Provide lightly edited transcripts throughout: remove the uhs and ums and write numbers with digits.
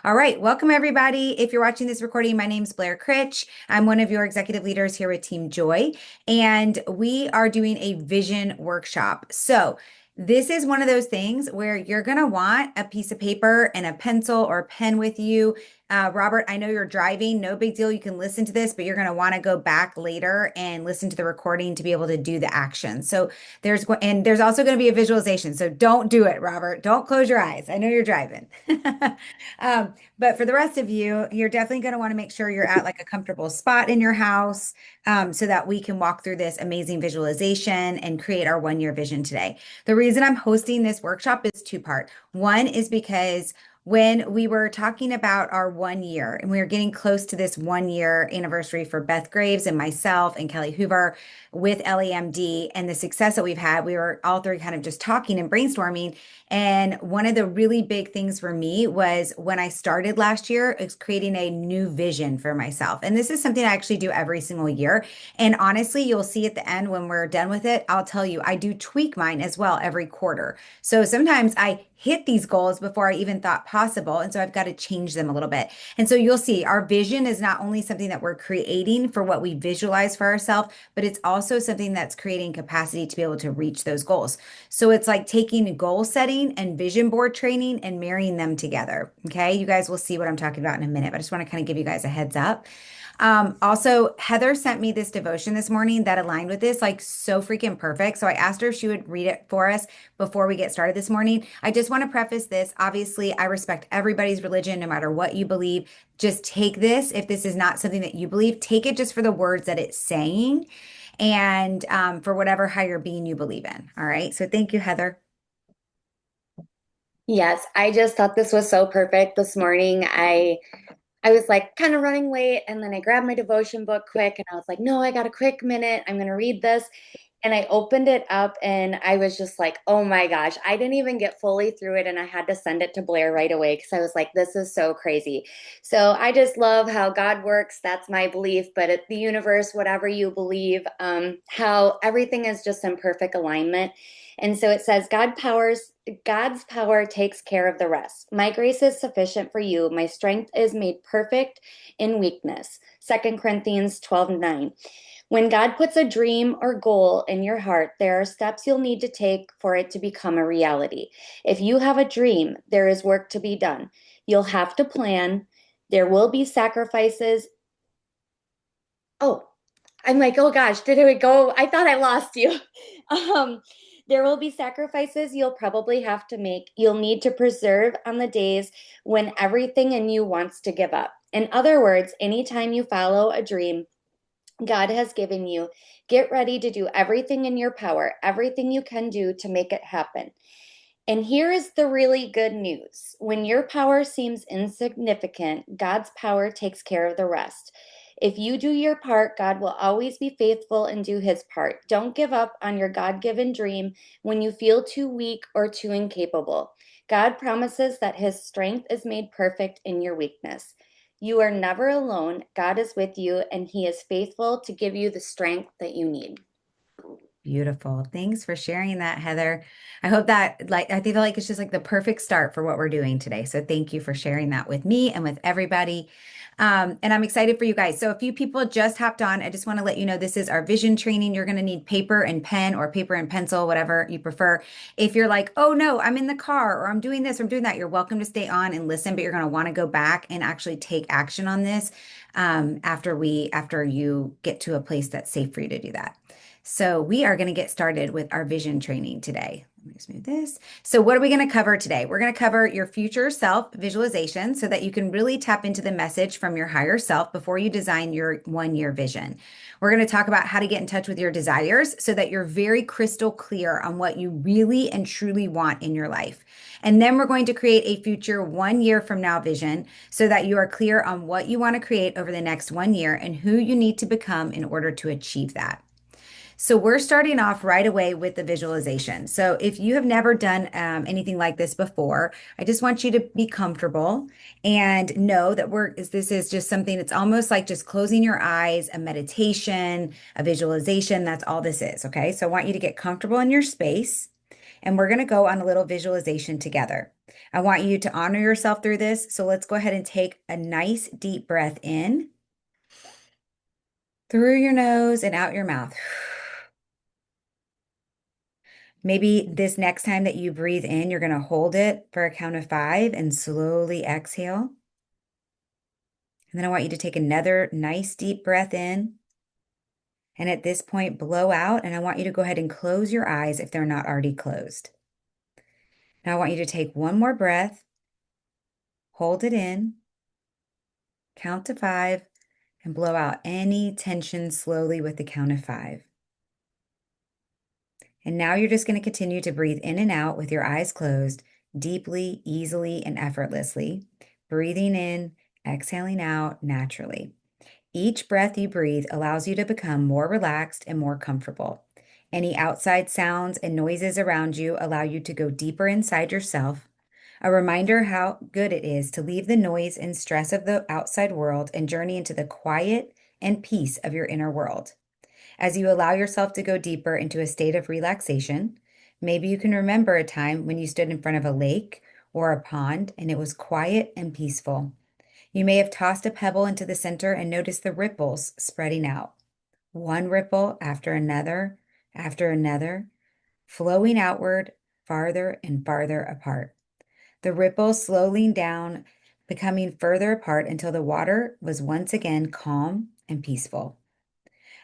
All right, welcome everybody. If you're watching this recording, my name's Blair Critch. I'm one of your executive leaders here with Team Joy, and we are doing a vision workshop. So, this is one of those things where you're going to want a piece of paper and a pencil or pen with you. Robert, I know you're driving, no big deal. You can listen to this, but you're going to want to go back later and listen to the recording to be able to do the action. So, there's also going to be a visualization. So, don't do it, Robert. Don't close your eyes. I know you're driving. But for the rest of you, you're definitely going to want to make sure you're at like a comfortable spot in your house, so that we can walk through this amazing visualization and create our 1 year vision today. The reason I'm hosting this workshop is two-part. One is because when we were talking about our 1 year and we were getting close to this 1 year anniversary for Beth Graves and myself and Kelly Hoover with LAMD and the success that we've had, we were all three kind of just talking and brainstorming. And one of the really big things for me was when I started last year, is creating a new vision for myself. And this is something I actually do every single year. And honestly, you'll see at the end when we're done with it, I'll tell you, I do tweak mine as well every quarter. So sometimes I hit these goals before I even thought possible. And so I've got to change them a little bit. And so you'll see our vision is not only something that we're creating for what we visualize for ourselves, but it's also something that's creating capacity to be able to reach those goals. So it's like taking goal setting and vision board training and marrying them together. Okay. You guys will see what I'm talking about in a minute, but I just want to kind of give you guys a heads up. Also, Heather sent me this devotion this morning that aligned with this, like so freaking perfect. So I asked her if she would read it for us before we get started this morning. I just want to preface this. Obviously, I respect everybody's religion, no matter what you believe. Just take this. If this is not something that you believe, take it just for the words that it's saying and for whatever higher being you believe in. All right. So thank you, Heather. Yes, I just thought this was so perfect this morning. I was like kind of running late and then I grabbed my devotion book quick and I was like, "No, I got a quick minute. I'm going to read this." And I opened it up and I was just like, "Oh my gosh, I didn't even get fully through it and I had to send it to Blair right away because I was like, this is so crazy." So I just love how God works. That's my belief, but the universe, whatever you believe, how everything is just in perfect alignment. And so it says, God's power takes care of the rest. My grace is sufficient for you. My strength is made perfect in weakness. 2 Corinthians 12:9. When God puts a dream or goal in your heart, there are steps you'll need to take for it to become a reality. If you have a dream, there is work to be done. You'll have to plan. There will be sacrifices. Oh, I'm like, oh gosh, did it go? I thought I lost you. Um, there will be sacrifices you'll probably have to make. You'll need to preserve on the days when everything in you wants to give up. In other words, anytime you follow a dream God has given you, get ready to do everything in your power, everything you can do to make it happen. And here is the really good news. When your power seems insignificant, God's power takes care of the rest. If you do your part, God will always be faithful and do his part. Don't give up on your God given dream when you feel too weak or too incapable. God promises that his strength is made perfect in your weakness. You are never alone. God is with you, and he is faithful to give you the strength that you need. Beautiful. Thanks for sharing that, Heather. I hope that I feel like it's just like the perfect start for what we're doing today. So thank you for sharing that with me and with everybody. And I'm excited for you guys. So a few people just hopped on. I just want to let you know this is our vision training. You're going to need paper and pen or paper and pencil, whatever you prefer. If you're like, oh no, I'm in the car or I'm doing this or I'm doing that, you're welcome to stay on and listen, but you're going to want to go back and actually take action on this after you get to a place that's safe for you to do that. So we are going to get started with our vision training today. Let me just move this. So what are we going to cover today? We're going to cover your future self visualization so that you can really tap into the message from your higher self before you design your 1 year vision. We're going to talk about how to get in touch with your desires so that you're very crystal clear on what you really and truly want in your life. And then we're going to create a future 1 year from now vision so that you are clear on what you want to create over the next 1 year and who you need to become in order to achieve that. So we're starting off right away with the visualization. So if you have never done anything like this before, I just want you to be comfortable and know that this is just something, it's almost like just closing your eyes, a meditation, a visualization. That's all this is. Okay. So I want you to get comfortable in your space and we're going to go on a little visualization together. I want you to honor yourself through this. So let's go ahead and take a nice deep breath in through your nose and out your mouth. Maybe this next time that you breathe in, you're going to hold it for a count of 5 and slowly exhale. And then I want you to take another nice deep breath in. And at this point, blow out. And I want you to go ahead and close your eyes if they're not already closed. Now I want you to take one more breath, hold it in, count to 5, and blow out any tension slowly with the count of 5. And now you're just going to continue to breathe in and out with your eyes closed, deeply, easily, and effortlessly. Breathing in, exhaling out naturally. Each breath you breathe allows you to become more relaxed and more comfortable. Any outside sounds and noises around you allow you to go deeper inside yourself. A reminder how good it is to leave the noise and stress of the outside world and journey into the quiet and peace of your inner world. As you allow yourself to go deeper into a state of relaxation, maybe you can remember a time when you stood in front of a lake or a pond and it was quiet and peaceful. You may have tossed a pebble into the center and noticed the ripples spreading out, one ripple after another, flowing outward farther and farther apart. The ripples slowing down, becoming further apart until the water was once again calm and peaceful.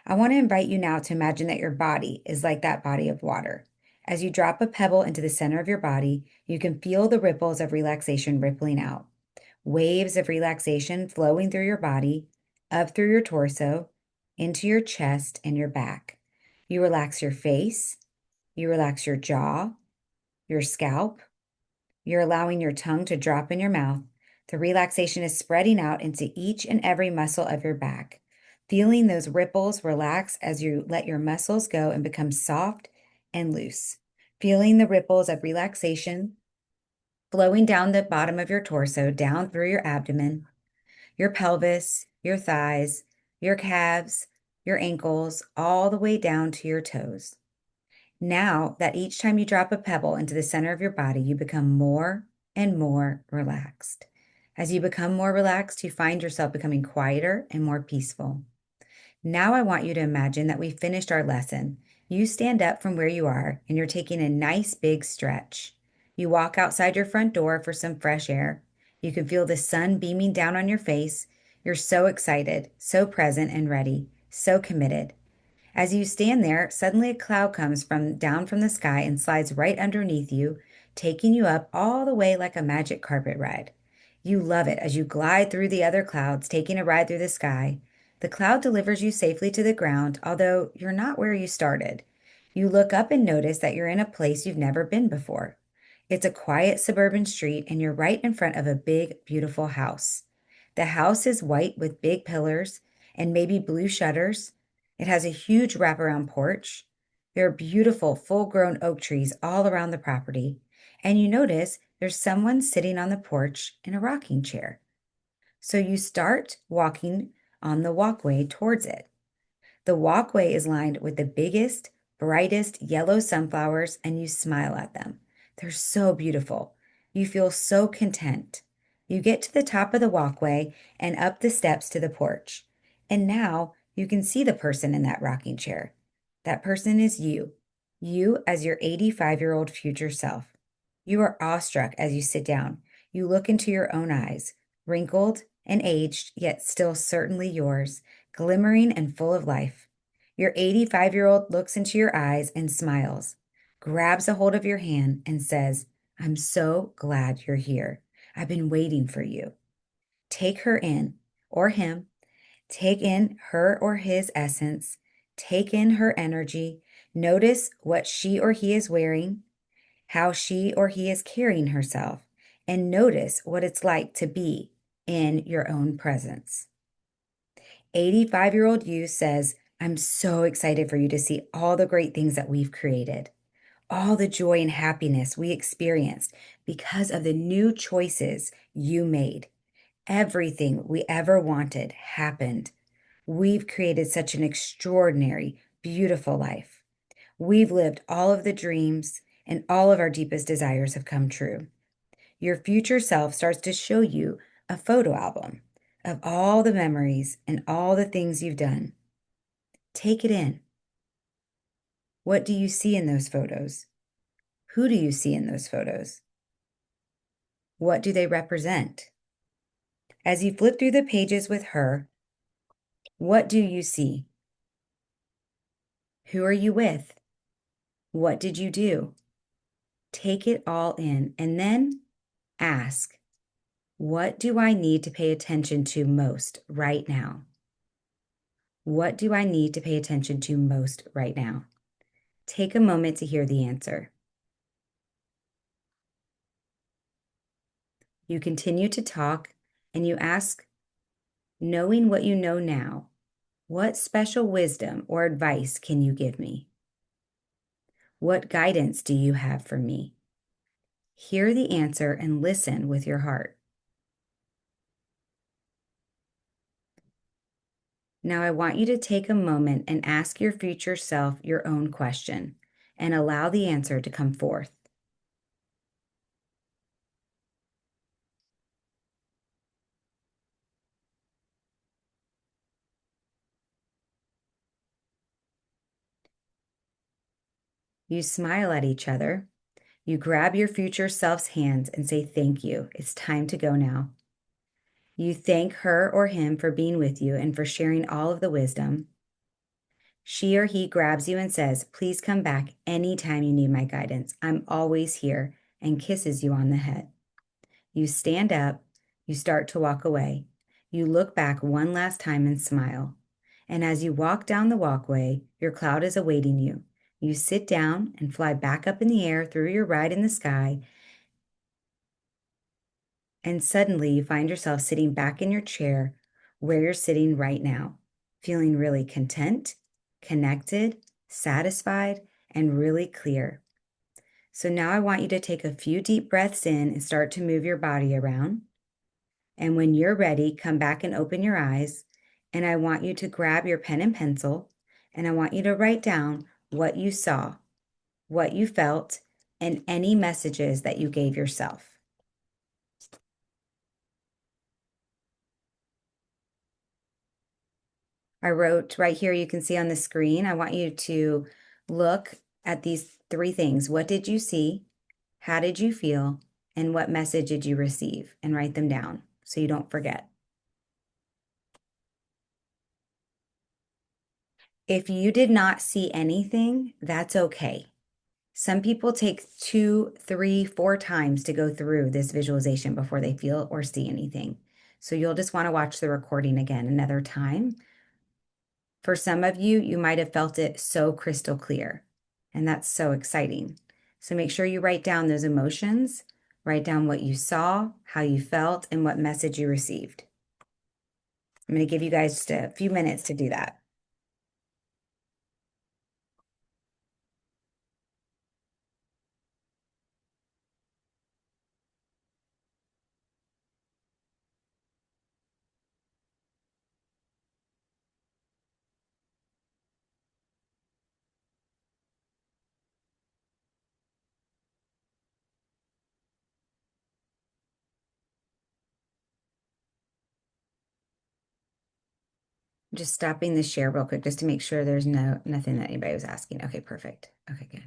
I want to invite you now to imagine that your body is like that body of water. As you drop a pebble into the center of your body, you can feel the ripples of relaxation rippling out. Waves of relaxation flowing through your body, up through your torso, into your chest and your back. You relax your face, you relax your jaw, your scalp. You're allowing your tongue to drop in your mouth. The relaxation is spreading out into each and every muscle of your back. Feeling those ripples relax as you let your muscles go and become soft and loose. Feeling the ripples of relaxation flowing down the bottom of your torso, down through your abdomen, your pelvis, your thighs, your calves, your ankles, all the way down to your toes. Now that each time you drop a pebble into the center of your body, you become more and more relaxed. As you become more relaxed, you find yourself becoming quieter and more peaceful. Now I want you to imagine that we finished our lesson. You stand up from where you are and you're taking a nice big stretch. You walk outside your front door for some fresh air. You can feel the sun beaming down on your face. You're so excited, so present and ready, so committed. As you stand there, suddenly a cloud comes down from the sky and slides right underneath you, taking you up all the way like a magic carpet ride. You love it as you glide through the other clouds, taking a ride through the sky. The cloud delivers you safely to the ground, although you're not where you started. You look up and notice that you're in a place you've never been before. It's a quiet suburban street, and you're right in front of a big, beautiful house. The house is white with big pillars and maybe blue shutters. It has a huge wraparound porch. There are beautiful full-grown oak trees all around the property. And you notice there's someone sitting on the porch in a rocking chair. So you start walking on the walkway towards it. The walkway is lined with the biggest, brightest yellow sunflowers, and you smile at them. They're so beautiful. You feel so content. You get to the top of the walkway and up the steps to the porch. And now you can see the person in that rocking chair. That person is you, you as your 85-year-old future self. You are awestruck as you sit down. You look into your own eyes, wrinkled and aged, yet still certainly yours, glimmering and full of life. Your 85-year-old looks into your eyes and smiles, grabs a hold of your hand, and says, I'm so glad you're here. I've been waiting for you. Take her in, or him. Take in her or his essence. Take in her energy. Notice what she or he is wearing, how she or he is carrying herself, and notice what it's like to be in your own presence. 85-year-old you says, I'm so excited for you to see all the great things that we've created, all the joy and happiness we experienced because of the new choices you made. Everything we ever wanted happened. We've created such an extraordinary, beautiful life. We've lived all of the dreams, and all of our deepest desires have come true. Your future self starts to show you a photo album of all the memories and all the things you've done. Take it in. What do you see in those photos? Who do you see in those photos? What do they represent? As you flip through the pages with her, what do you see? Who are you with? What did you do? Take it all in and then ask, what do I need to pay attention to most right now? What do I need to pay attention to most right now? Take a moment to hear the answer. You continue to talk and you ask, knowing what you know now, what special wisdom or advice can you give me? What guidance do you have for me? Hear the answer and listen with your heart. Now, I want you to take a moment and ask your future self your own question and allow the answer to come forth. You smile at each other. You grab your future self's hands and say, thank you. It's time to go now. You thank her or him for being with you and for sharing all of the wisdom. She or he grabs you and says, please come back anytime you need my guidance. I'm always here, and kisses you on the head. You stand up. You start to walk away. You look back one last time and smile. And as you walk down the walkway, your cloud is awaiting you. You sit down and fly back up in the air through your ride in the sky. And suddenly you find yourself sitting back in your chair where you're sitting right now, feeling really content, connected, satisfied, and really clear. So now I want you to take a few deep breaths in and start to move your body around. And when you're ready, come back and open your eyes. And I want you to grab your pen and pencil, and I want you to write down what you saw, what you felt, and any messages that you gave yourself. I wrote right here, you can see on the screen, I want you to look at these three things. What did you see? How did you feel? And what message did you receive? And write them down so you don't forget. If you did not see anything, that's okay. Some people take 2, 3, 4 times to go through this visualization before they feel or see anything. So you'll just want to watch the recording again another time. For some of you, you might have felt it so crystal clear, and that's so exciting. So make sure you write down those emotions, write down what you saw, how you felt, and what message you received. I'm going to give you guys just a few minutes to do that. I'm just stopping the share real quick just to make sure there's nothing that anybody was asking. Okay, perfect. Okay, good.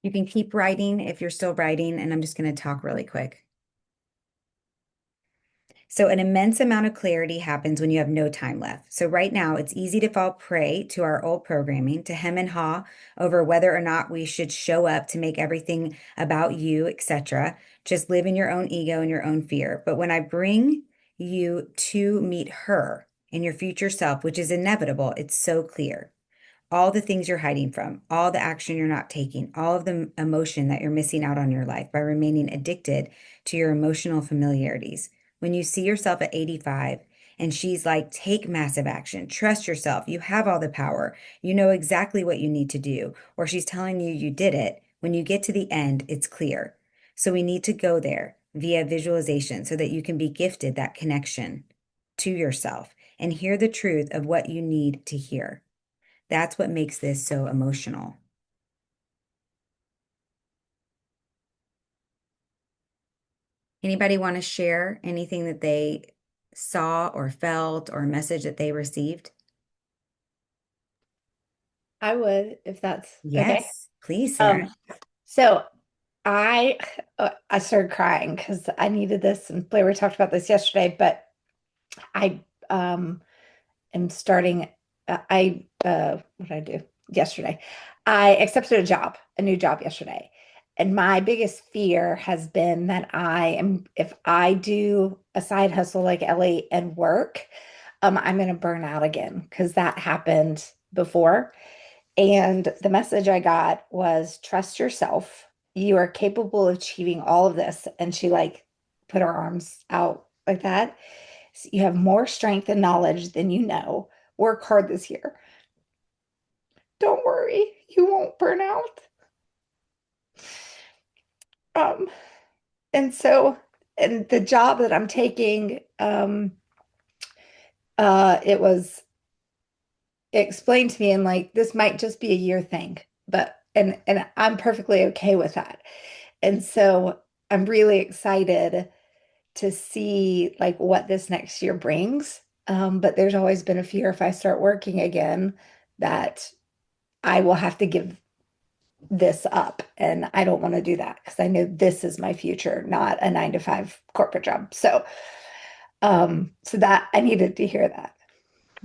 You can keep writing if you're still writing, and I'm just going to talk really quick. So an immense amount of clarity happens when you have no time left. So right now, it's easy to fall prey to our old programming, to hem and haw over whether or not we should show up to make everything about you, etc. Just live in your own ego and your own fear. But when I bring you to meet her and your future self, which is inevitable, it's so clear. All the things you're hiding from, all the action you're not taking, all of the emotion that you're missing out on your life by remaining addicted to your emotional familiarities. When you see yourself at 85 and she's like, take massive action, trust yourself, you have all the power, you know exactly what you need to do, or she's telling you you did it, when you get to the end, it's clear. So we need to go there via visualization so that you can be gifted that connection to yourself and hear the truth of what you need to hear. That's what makes this so emotional. Anybody want to share anything that they saw or felt or a message that they received? I would, if that's okay. Yes, please, Sarah. Um, so I started crying because I needed this, and Blair, we talked about this yesterday, but I am starting. What did I do yesterday? I accepted a new job yesterday, and my biggest fear has been that if I do a side hustle like Ellie and work, I'm going to burn out again because that happened before. And the message I got was trust yourself. You are capable of achieving all of this. And she like put her arms out like that. So you have more strength and knowledge than you know. Work hard this year. Don't worry, you won't burn out. Um, and so, and the job that I'm taking, it was explained to me and like this might just be a year thing, but and I'm perfectly okay with that. And so I'm really excited to see like what this next year brings. But there's always been a fear if I start working again that I will have to give this up. And I don't want to do that because I know this is my future, not a 9 to 5 corporate job. So that I needed to hear that.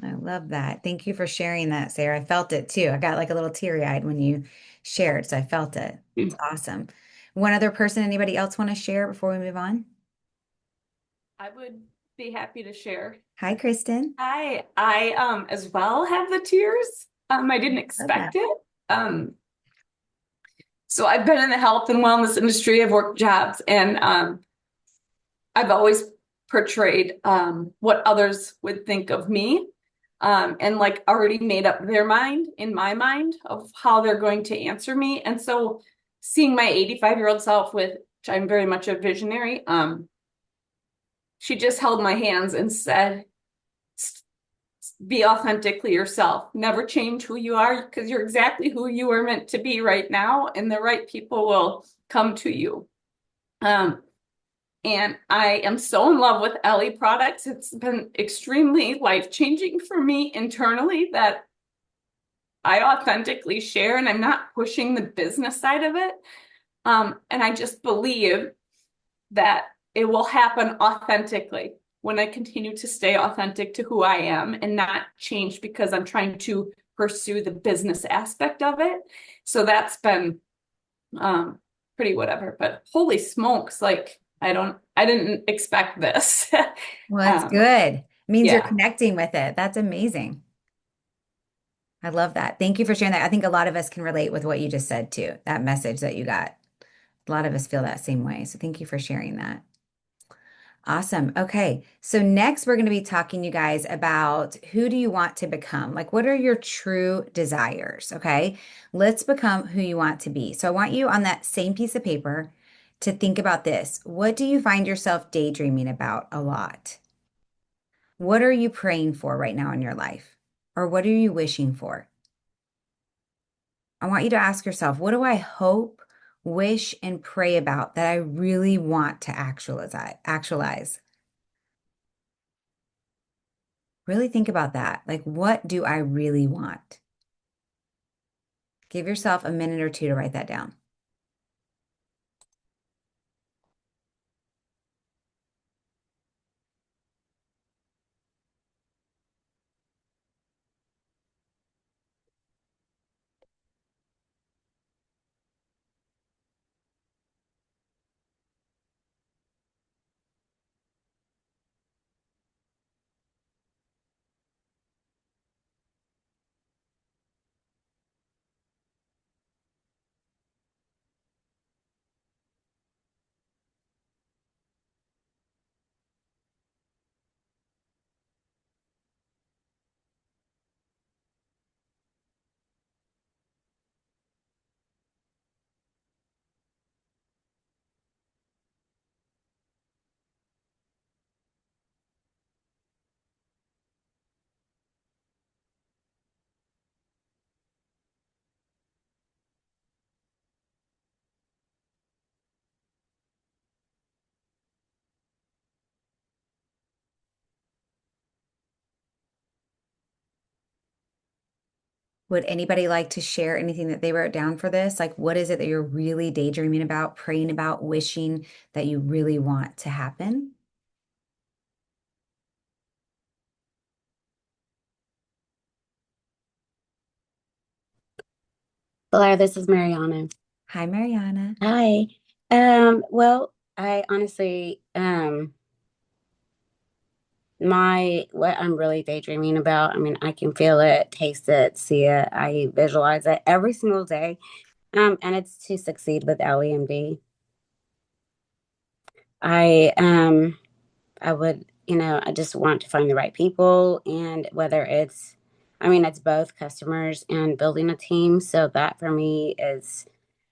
I love that. Thank you for sharing that, Sarah. I felt it too. I got like a little teary-eyed when you shared, so I felt it. It's awesome. One other person, anybody else want to share before we move on? I would be happy to share. Hi, Kristen. I as well have the tears. I didn't Love that. expect it. Um, so I've been in the health and wellness industry. I've worked jobs, and I've always portrayed what others would think of me, and like already made up their mind in my mind of how they're going to answer me. And so seeing my 85-year-old self with, which I'm very much a visionary, she just held my hands and said, be authentically yourself. Never change who you are because you're exactly who you are meant to be right now, and the right people will come to you. And I am so in love with Ellie products. It's been extremely life-changing for me internally that I authentically share, and I'm not pushing the business side of it. And I just believe that it will happen authentically when I continue to stay authentic to who I am and not change because I'm trying to pursue the business aspect of it. So that's been pretty whatever. But holy smokes, like I didn't expect this. Well, that's good. It means you're Yeah. connecting with it. That's amazing. I love that. Thank you for sharing that. I think a lot of us can relate with what you just said too, that message that you got. A lot of us feel that same way. So thank you for sharing that. Awesome. Okay. So next we're going to be talking you guys about who do you want to become? Like what are your true desires? Okay. Let's become who you want to be. So I want you on that same piece of paper to think about this. What do you find yourself daydreaming about a lot? What are you praying for right now in your life? Or what are you wishing for? I want you to ask yourself, what do I hope, wish, and pray about that I really want to actualize? Really think about that. Like, what do I really want? Give yourself a minute or two to write that down. Would anybody like to share anything that they wrote down for this? Like, what is it that you're really daydreaming about, praying about, wishing that you really want to happen? Blair, this is Mariana. Hi, Mariana. Hi. Well, I honestly, what I'm really daydreaming about, I mean, I can feel it, taste it, see it, I visualize it every single day. And it's to succeed with LEMD. I I would, I just want to find the right people and whether it's I mean, it's both customers and building a team. So that for me is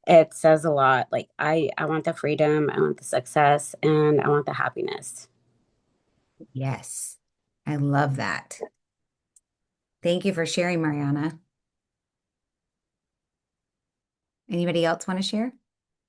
it says a lot. Like I want the freedom, I want the success, and I want the happiness. Yes, I love that. Thank you for sharing, Mariana. Anybody else want to share?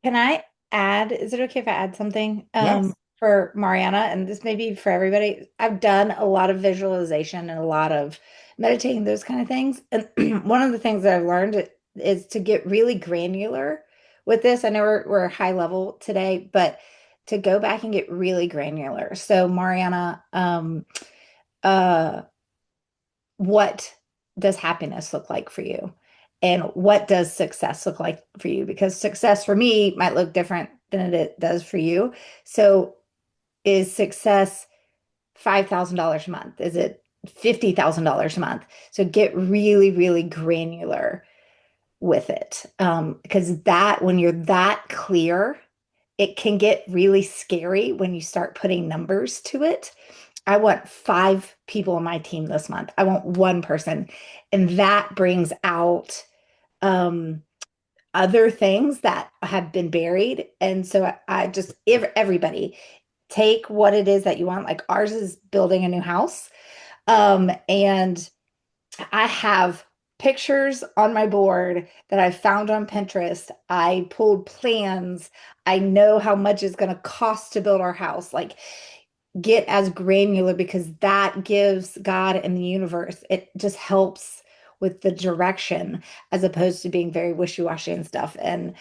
Can I add, is it okay if I add something Yes. for Mariana? And this may be for everybody. I've done a lot of visualization and a lot of meditating, those kind of things. And one of the things that I've learned is to get really granular with this. I know we're high level today, but to go back and get really granular. So Mariana, uh, what does happiness look like for you? And what does success look like for you? Because success for me might look different than it does for you. So is success $5,000 a month? Is it $50,000 a month? So get really, really granular with it. Because that, when you're that clear, it can get really scary when you start putting numbers to it. I want 5 people on my team this month. I want one person. And that brings out um, other things that have been buried. And so I just, if everybody take what it is that you want. Like ours is building a new house. And I have pictures on my board that I found on Pinterest. I pulled plans. I know how much it's going to cost to build our house. Like, get as granular because that gives God and the universe, it just helps with the direction as opposed to being very wishy-washy and stuff. And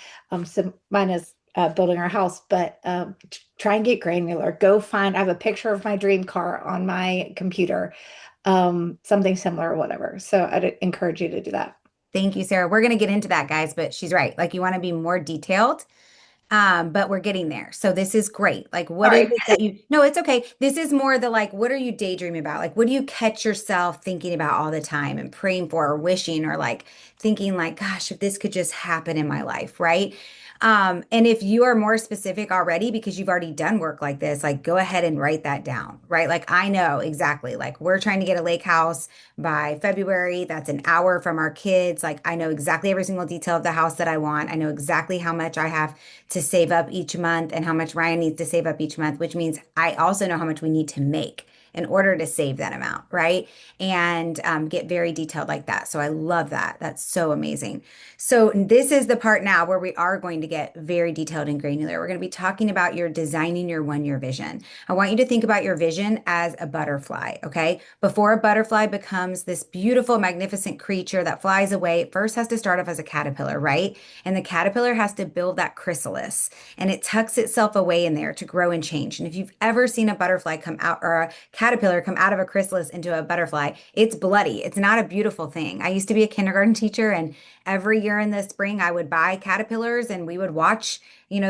so mine is building our house, but try and get granular. Go find, I have a picture of my dream car on my computer, something similar or whatever. So I'd encourage you to do that. Thank you, Sarah. We're going to get into that, guys, but she's right. Like, you want to be more detailed. But we're getting there. So this is great. Like, what is Sorry. it that you, no, it's okay. This is more the like, what are you daydreaming about? Like, what do you catch yourself thinking about all the time and praying for or wishing or like thinking like, gosh, if this could just happen in my life, right? And if you are more specific already because you've already done work like this, like go ahead and write that down, right? Like I know exactly, like we're trying to get a lake house by February. That's an hour from our kids. Like I know exactly every single detail of the house that I want. I know exactly how much I have to save up each month and how much Ryan needs to save up each month, which means I also know how much we need to make in order to save that amount, right? And get very detailed like that. So I love that. That's so amazing. So this is the part now where we are going to get very detailed and granular. We're going to be talking about your designing your 1 year vision. I want you to think about your vision as a butterfly, okay? Before a butterfly becomes this beautiful, magnificent creature that flies away, it first has to start off as a caterpillar, right? And the caterpillar has to build that chrysalis and it tucks itself away in there to grow and change. And if you've ever seen a butterfly come out or a caterpillar come out of a chrysalis into a butterfly, it's bloody. It's not a beautiful thing. I used to be a kindergarten teacher, and every year in the spring, I would buy caterpillars and we would watch,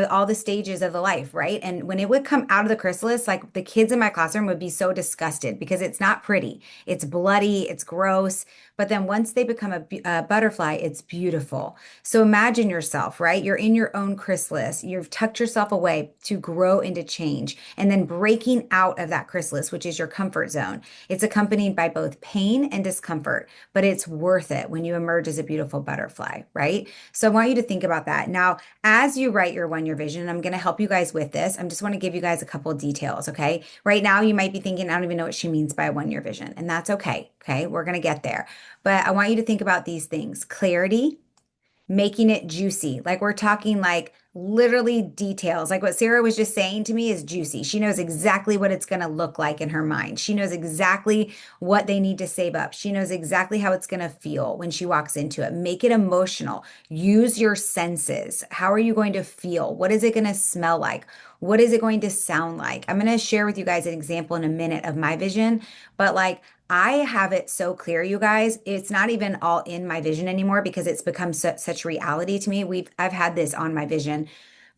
all the stages of the life, right? And when it would come out of the chrysalis, like the kids in my classroom would be so disgusted because it's not pretty. It's bloody, it's gross. But then once they become a butterfly, it's beautiful. So imagine yourself, right? You're in your own chrysalis. You've tucked yourself away to grow into change and then breaking out of that chrysalis, which is your comfort zone. It's accompanied by both pain and discomfort, but it's worth it when you emerge as a beautiful butterfly, right? So I want you to think about that. Now, as you write your 1 year vision, I'm going to help you guys with this. I just want to give you guys a couple of details, okay? Right now, you might be thinking, I don't even know what she means by a 1 year vision, and that's okay. Okay, we're going to get there. But I want you to think about these things: clarity, making it juicy. Like we're talking like literally details. Like what Sarah was just saying to me is juicy. She knows exactly what it's going to look like in her mind. She knows exactly what they need to save up. She knows exactly how it's going to feel when she walks into it. Make it emotional. Use your senses. How are you going to feel? What is it going to smell like? What is it going to sound like? I'm going to share with you guys an example in a minute of my vision, but like I have it so clear, you guys. It's not even all in my vision anymore because it's become such reality to me. I've had this on my vision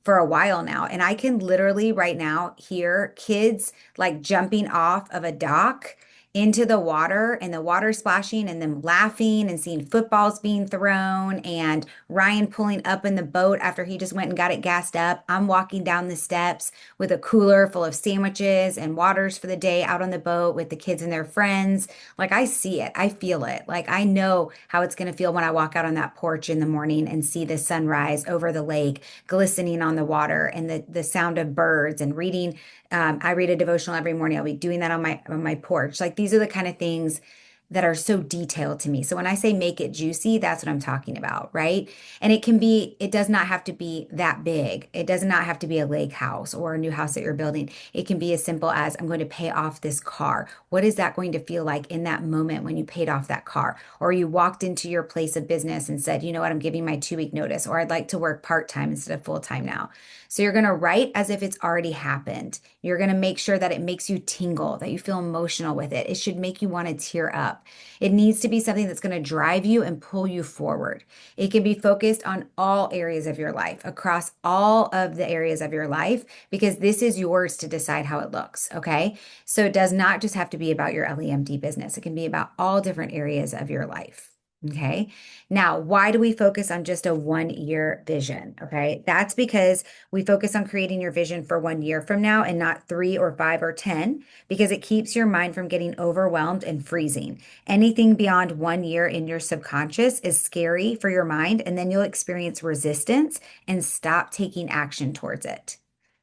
for a while now, and I can literally right now hear kids like jumping off of a dock into the water and the water splashing and them laughing and seeing footballs being thrown and Ryan pulling up in the boat after he just went and got it gassed up. I'm walking down the steps with a cooler full of sandwiches and waters for the day out on the boat with the kids and their friends. Like I see it, I feel it. Like I know how it's going to feel when I walk out on that porch in the morning and see the sunrise over the lake, glistening on the water, and the sound of birds and reading. I read a devotional every morning. I'll be doing that on my porch. Like these are the kind of things that are so detailed to me. So when I say make it juicy, that's what I'm talking about, right? And it does not have to be that big. It does not have to be a lake house or a new house that you're building. It can be as simple as I'm going to pay off this car. What is that going to feel like in that moment when you paid off that car? Or you walked into your place of business and said, you know what, I'm giving my 2 week notice, or I'd like to work part-time instead of full-time now. So you're going to write as if it's already happened. You're going to make sure that it makes you tingle, that you feel emotional with it. It should make you want to tear up. It needs to be something that's going to drive you and pull you forward. It can be focused on all areas of your life, across all of the areas of your life, because this is yours to decide how it looks. Okay. So it does not just have to be about your LEMD business. It can be about all different areas of your life. Okay. Now, why do we focus on just a 1 year vision? Okay. That's because we focus on creating your vision for 1 year from now and not 3 or 5 or 10, because it keeps your mind from getting overwhelmed and freezing. Anything beyond 1 year in your subconscious is scary for your mind, and then you'll experience resistance and stop taking action towards it.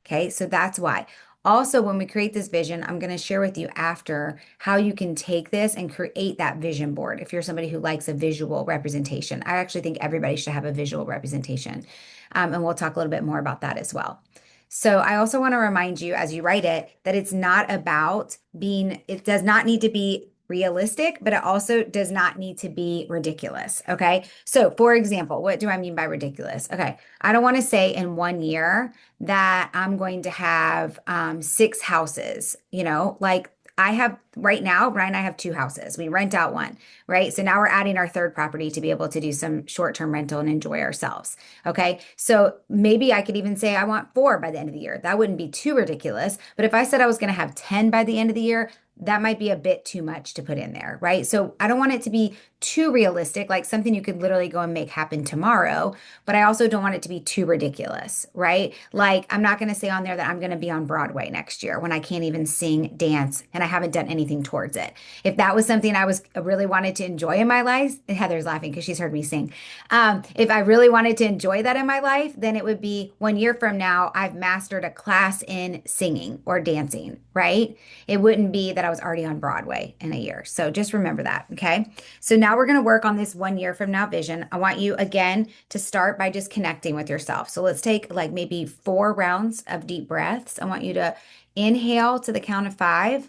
Okay. So that's why. Also, when we create this vision, I'm going to share with you after how you can take this and create that vision board. If you're somebody who likes a visual representation, I actually think everybody should have a visual representation. And we'll talk a little bit more about that as well. So I also want to remind you as you write it that it's not about it does not need to be realistic, but it also does not need to be ridiculous. Okay. So for example, what do I mean by ridiculous? Okay. I don't want to say in 1 year that I'm going to have 6 houses, like I have right now, Brian and I have 2 houses. We rent out one, right? So now we're adding our third property to be able to do some short-term rental and enjoy ourselves. Okay. So maybe I could even say I want 4 by the end of the year. That wouldn't be too ridiculous. But if I said I was going to have 10 by the end of the year, that might be a bit too much to put in there, right? So I don't want it to be too realistic, like something you could literally go and make happen tomorrow, but I also don't want it to be too ridiculous, right? Like I'm not going to say on there that I'm going to be on Broadway next year when I can't even sing, dance, and I haven't done anything towards it. If that was something I really wanted to enjoy in my life, Heather's laughing because she's heard me sing. If I really wanted to enjoy that in my life, then it would be 1 year from now, I've mastered a class in singing or dancing, right? It wouldn't be that I was already on Broadway in a year. So just remember that. Okay. So now we're going to work on this 1 year from now vision. I want you again to start by just connecting with yourself. So let's take like maybe 4 rounds of deep breaths. I want you to inhale to the count of 5,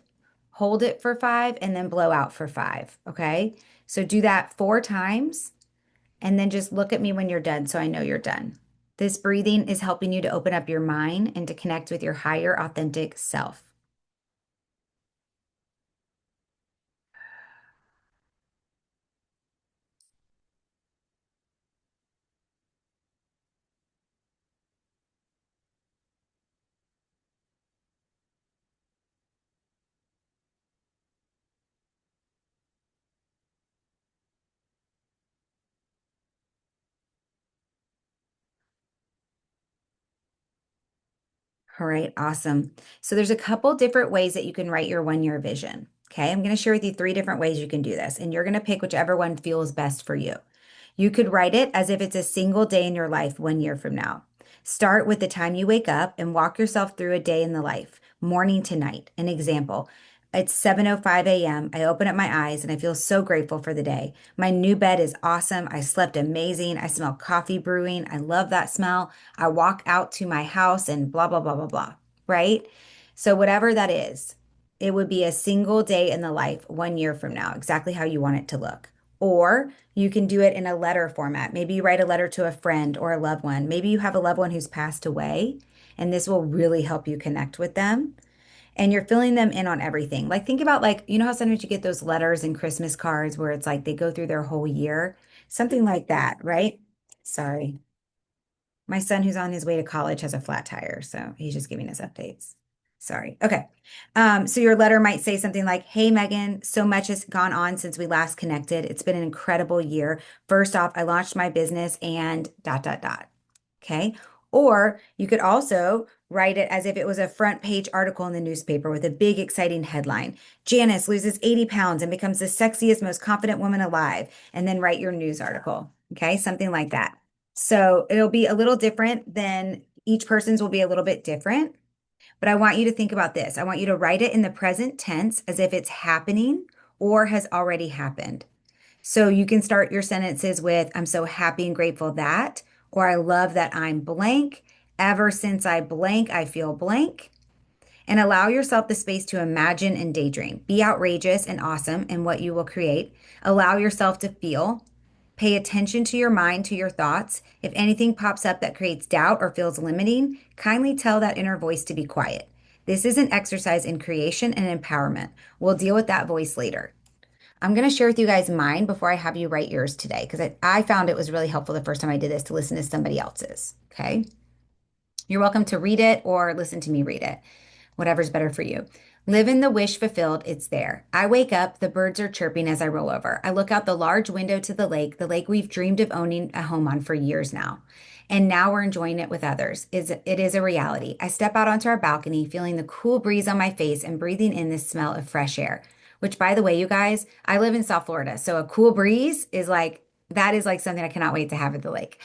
hold it for 5, and then blow out for 5. Okay. So do that 4 times and then just look at me when you're done so I know you're done. This breathing is helping you to open up your mind and to connect with your higher authentic self. All right, awesome. So there's a couple different ways that you can write your 1 year vision. Okay, I'm going to share with you 3 different ways you can do this, and you're going to pick whichever one feels best for you. You could write it as if it's a single day in your life 1 year from now. Start with the time you wake up and walk yourself through a day in the life, morning to night. An example, It's 7:05 a.m. I open up my eyes and I feel so grateful for the day. My new bed is awesome. I slept amazing. I smell coffee brewing. I love that smell. I walk out to my house and blah, blah, blah, blah, blah. Right? So, whatever that is, it would be a single day in the life 1 year from now, exactly how you want it to look. Or you can do it in a letter format. Maybe you write a letter to a friend or a loved one. Maybe you have a loved one who's passed away, and this will really help you connect with them, and you're filling them in on everything. Like think about, like, you know how sometimes you get those letters and Christmas cards where it's like they go through their whole year, something like that, right? Sorry. My son who's on his way to college has a flat tire, so he's just giving us updates. Sorry. Okay. So your letter might say something like, "Hey Megan, so much has gone on since we last connected. It's been an incredible year. First off, I launched my business and dot dot dot." Okay. Or you could also write it as if it was a front page article in the newspaper with a big, exciting headline. Janice loses 80 pounds and becomes the sexiest, most confident woman alive. And then write your news article. Okay. Something like that. So it'll be a little different than each person's will be a little bit different. But I want you to think about this. I want you to write it in the present tense as if it's happening or has already happened. So you can start your sentences with, "I'm so happy and grateful that," or "I love that I'm blank. Ever since I blank, I feel blank." And allow yourself the space to imagine and daydream. Be outrageous and awesome in what you will create. Allow yourself to feel. Pay attention to your mind, to your thoughts. If anything pops up that creates doubt or feels limiting, kindly tell that inner voice to be quiet. This is an exercise in creation and empowerment. We'll deal with that voice later. I'm going to share with you guys mine before I have you write yours today, because I found it was really helpful the first time I did this to listen to somebody else's. Okay. You're welcome to read it or listen to me read it, whatever's better for you. Live in the wish fulfilled, it's there. I wake up, the birds are chirping as I roll over. I look out the large window to the lake we've dreamed of owning a home on for years now. And now we're enjoying it with others. It is a reality. I step out onto our balcony, feeling the cool breeze on my face and breathing in the smell of fresh air. Which, by the way, you guys, I live in South Florida. So a cool breeze is like, that is like something I cannot wait to have at the lake.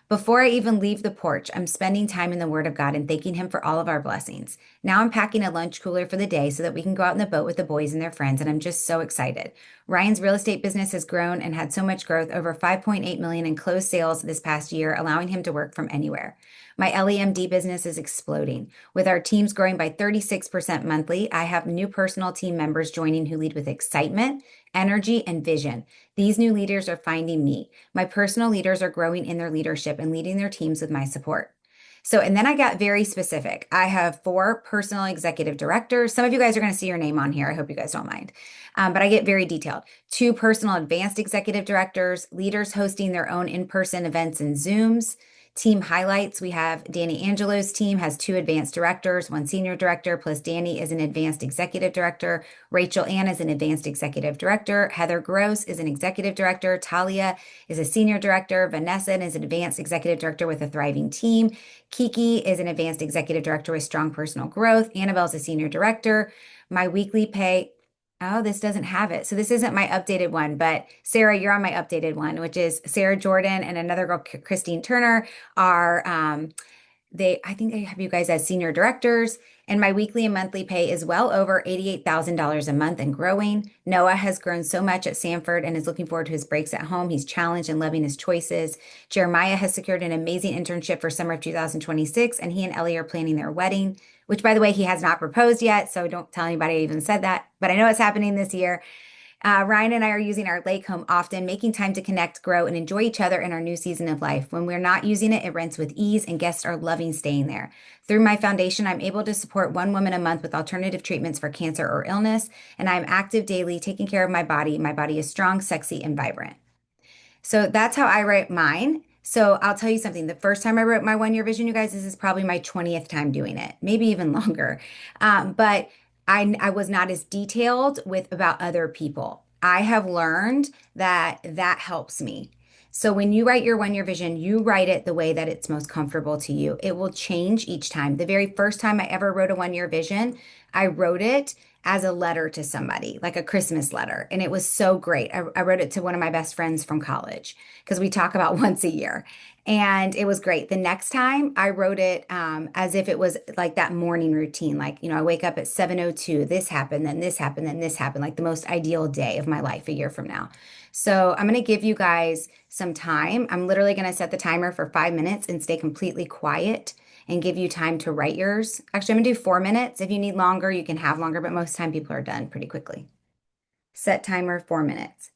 Before I even leave the porch, I'm spending time in the Word of God and thanking Him for all of our blessings. Now I'm packing a lunch cooler for the day so that we can go out in the boat with the boys and their friends, and I'm just so excited. Ryan's real estate business has grown and had so much growth, over 5.8 million in closed sales this past year, allowing him to work from anywhere. My LEMD business is exploding. With our teams growing by 36% monthly, I have new personal team members joining who lead with excitement, energy, and vision. These new leaders are finding me. My personal leaders are growing in their leadership and leading their teams with my support. So, and then I got very specific. I have 4 personal executive directors. Some of you guys are going to see your name on here. I hope you guys don't mind. But I get very detailed. 2 personal advanced executive directors, leaders hosting their own in-person events and Zooms. Team highlights, we have Danny Angelo's team has 2 advanced directors, 1 senior director, plus Danny is an advanced executive director. Rachel Ann is an advanced executive director. Heather Gross is an executive director. Talia is a senior director. Vanessa is an advanced executive director with a thriving team. Kiki is an advanced executive director with strong personal growth. Annabelle's a senior director. My weekly pay, oh, this doesn't have it. So this isn't my updated one, but Sarah, you're on my updated one, which is Sarah Jordan and another girl, Christine Turner, are I think they have you guys as senior directors. And my weekly and monthly pay is well over $88,000 a month and growing. Noah has grown so much at Sanford and is looking forward to his breaks at home. He's challenged and loving his choices. Jeremiah has secured an amazing internship for summer of 2026, and he and Ellie are planning their wedding, which, by the way, he has not proposed yet. So don't tell anybody I even said that, but I know it's happening this year. Ryan and I are using our lake home often, making time to connect, grow, and enjoy each other in our new season of life. When we're not using it, it rents with ease, and guests are loving staying there. Through my foundation, I'm able to support 1 woman a month with alternative treatments for cancer or illness, and I'm active daily, taking care of my body. My body is strong, sexy, and vibrant. So that's how I write mine. So I'll tell you something. The first time I wrote my 1 year vision, you guys, this is probably my 20th time doing it, maybe even longer. But I was not as detailed with about other people. I have learned that that helps me. So when you write your 1 year vision, you write it the way that it's most comfortable to you. It will change each time. The very first time I ever wrote a 1 year vision, I wrote it as a letter to somebody, like a Christmas letter. And it was so great. I wrote it to one of my best friends from college because we talk about once a year. And it was great. The next time I wrote it as if it was like that morning routine. Like, I wake up at 7:02, this happened, then this happened, then this happened, like the most ideal day of my life a year from now. So I'm going to give you guys some time. I'm literally going to set the timer for 5 minutes and stay completely quiet and give you time to write yours. Actually, I'm gonna do 4 minutes. If you need longer, you can have longer, but most time people are done pretty quickly. Set timer 4 minutes.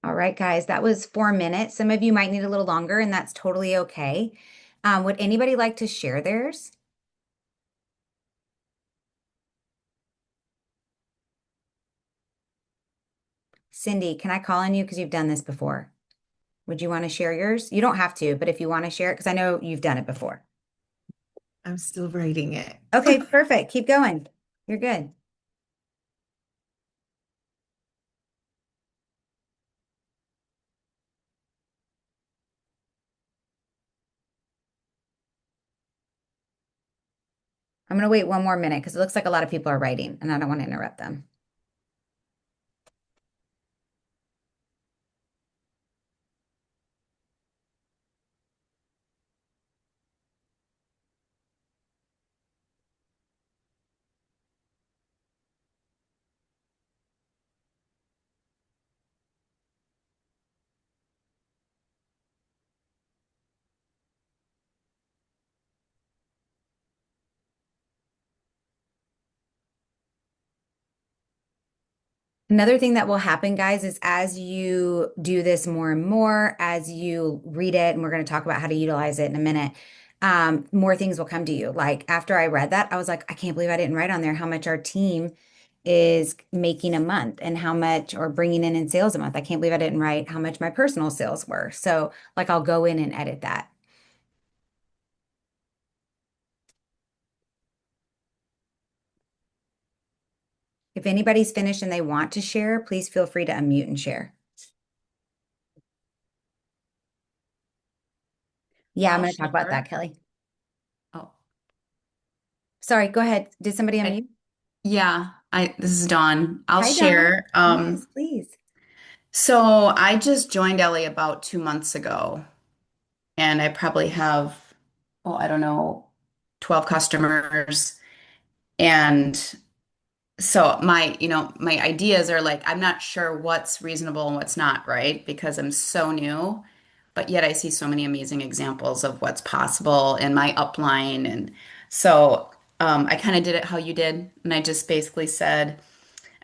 All right, guys, that was 4 minutes. Some of you might need a little longer, and that's totally okay. Would anybody like to share theirs? Cindy, can I call on you because you've done this before? Would you want to share yours? You don't have to, but if you want to share it, because I know you've done it before. I'm still writing it. Okay, perfect. Keep going. You're good. I'm going to wait one more minute because it looks like a lot of people are writing and I don't want to interrupt them. Another thing that will happen, guys, is as you do this more and more, as you read it, and we're going to talk about how to utilize it in a minute, more things will come to you. Like after I read that, I was like, I can't believe I didn't write on there how much our team is making a month and how much or bringing in sales a month. I can't believe I didn't write how much my personal sales were. So like I'll go in and edit that. If anybody's finished and they want to share, please feel free to unmute and share. Yeah, I'm I'll going to talk about share. that, Kelly. Oh, Sorry, go ahead. Did somebody unmute? yeah. This is Dawn. I'll Hi, Dawn. share. Yes, please. So I just joined Ellie about 2 months ago, and I probably have, oh, I don't know, 12 customers. And so my ideas are like, I'm not sure what's reasonable and what's not, right? Because I'm so new, but yet I see so many amazing examples of what's possible in my upline. And so I kind of did it how you did. And I just basically said,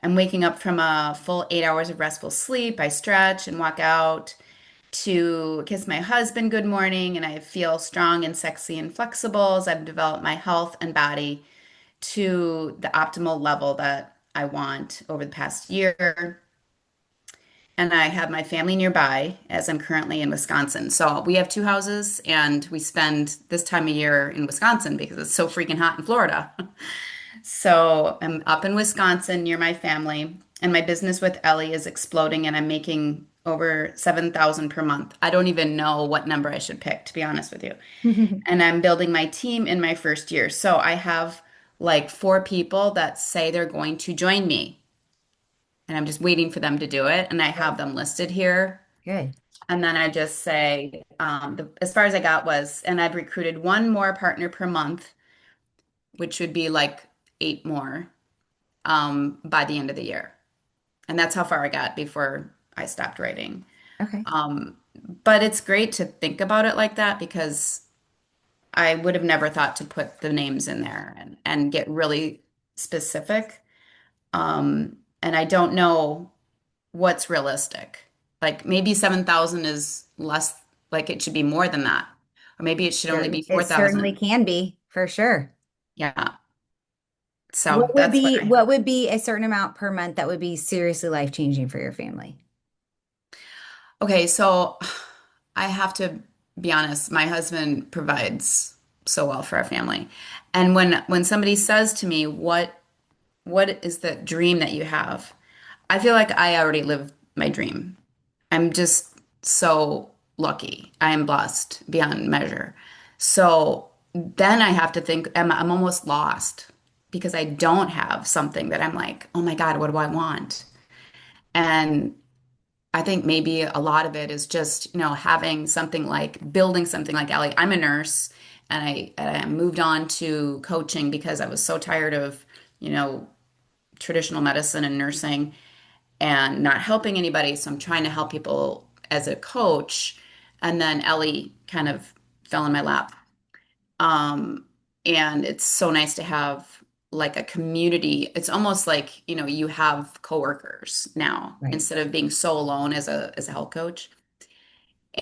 I'm waking up from a full 8 hours of restful sleep. I stretch and walk out to kiss my husband good morning, and I feel strong and sexy and flexible as I've developed my health and body to the optimal level that I want over the past year. And I have my family nearby as I'm currently in Wisconsin. So we have two houses, and we spend this time of year in Wisconsin because it's so freaking hot in Florida. So I'm up in Wisconsin near my family, and my business with Ellie is exploding, and I'm making over 7,000 per month. I don't even know what number I should pick, to be honest with you. And I'm building my team in my first year. So I have like four people that say they're going to join me, and I'm just waiting for them to do it. And I have them listed here. Good. And then I just say, as far as I got was, and I've recruited one more partner per month, which would be like eight more by the end of the year. And that's how far I got before I stopped writing. Okay. But it's great to think about it like that because I would have never thought to put the names in there and get really specific. And I don't know what's realistic. Like maybe 7,000 is less, like it should be more than that. Or maybe it should only be It certainly 4,000. can be, for sure. Yeah. So that's what I have. What would be a certain amount per month that would be seriously life-changing for your family? Okay, so I have to be honest, my husband provides so well for our family. And when somebody says to me, what is the dream that you have? I feel like I already lived my dream. I'm just so lucky. I am blessed beyond measure. So then I have to think, I'm almost lost because I don't have something that I'm like, oh my God, what do I want? And I think maybe a lot of it is just, having something like building something like Ellie. I'm a nurse and I moved on to coaching because I was so tired of, you know, traditional medicine and nursing and not helping anybody. So I'm trying to help people as a coach. And then Ellie kind of fell in my lap. Um, and it's so nice to have like a community. It's almost like, you have coworkers now Right. instead of being so alone as a health coach.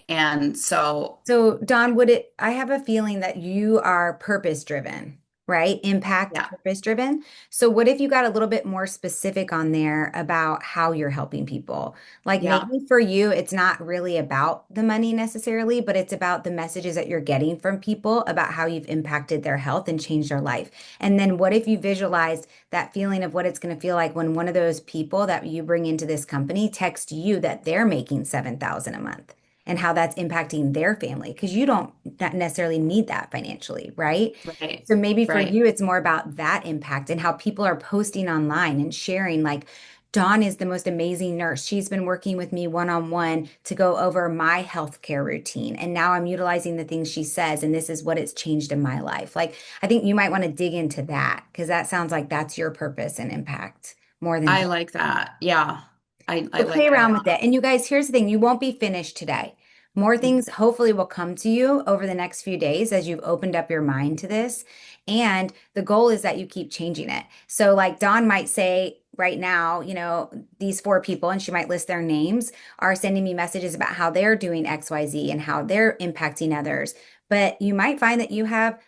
And so, So, Don, I have a feeling that you are purpose driven, right? Impact, Yeah. purpose driven. So what if you got a little bit more specific on there about how you're helping people? Like Yeah. maybe for you, it's not really about the money necessarily, but it's about the messages that you're getting from people about how you've impacted their health and changed their life. And then what if you visualized that feeling of what it's going to feel like when one of those people that you bring into this company text you that they're making 7,000 a month and how that's impacting their family because you don't not necessarily need that financially, right? Right. So maybe for Right. you, it's more about that impact and how people are posting online and sharing like, Dawn is the most amazing nurse. She's been working with me one on one to go over my healthcare routine. And now I'm utilizing the things she says, and this is what it's changed in my life. Like, I think you might want to dig into that because that sounds like that's your purpose and impact more than I just. like that. Yeah. I So play like that a around with lot. it. And you guys, here's the thing, you won't be finished today. More things hopefully will come to you over the next few days as you've opened up your mind to this. And the goal is that you keep changing it. So, like Dawn might say right now, these four people, and she might list their names, are sending me messages about how they're doing XYZ and how they're impacting others. But you might find that you have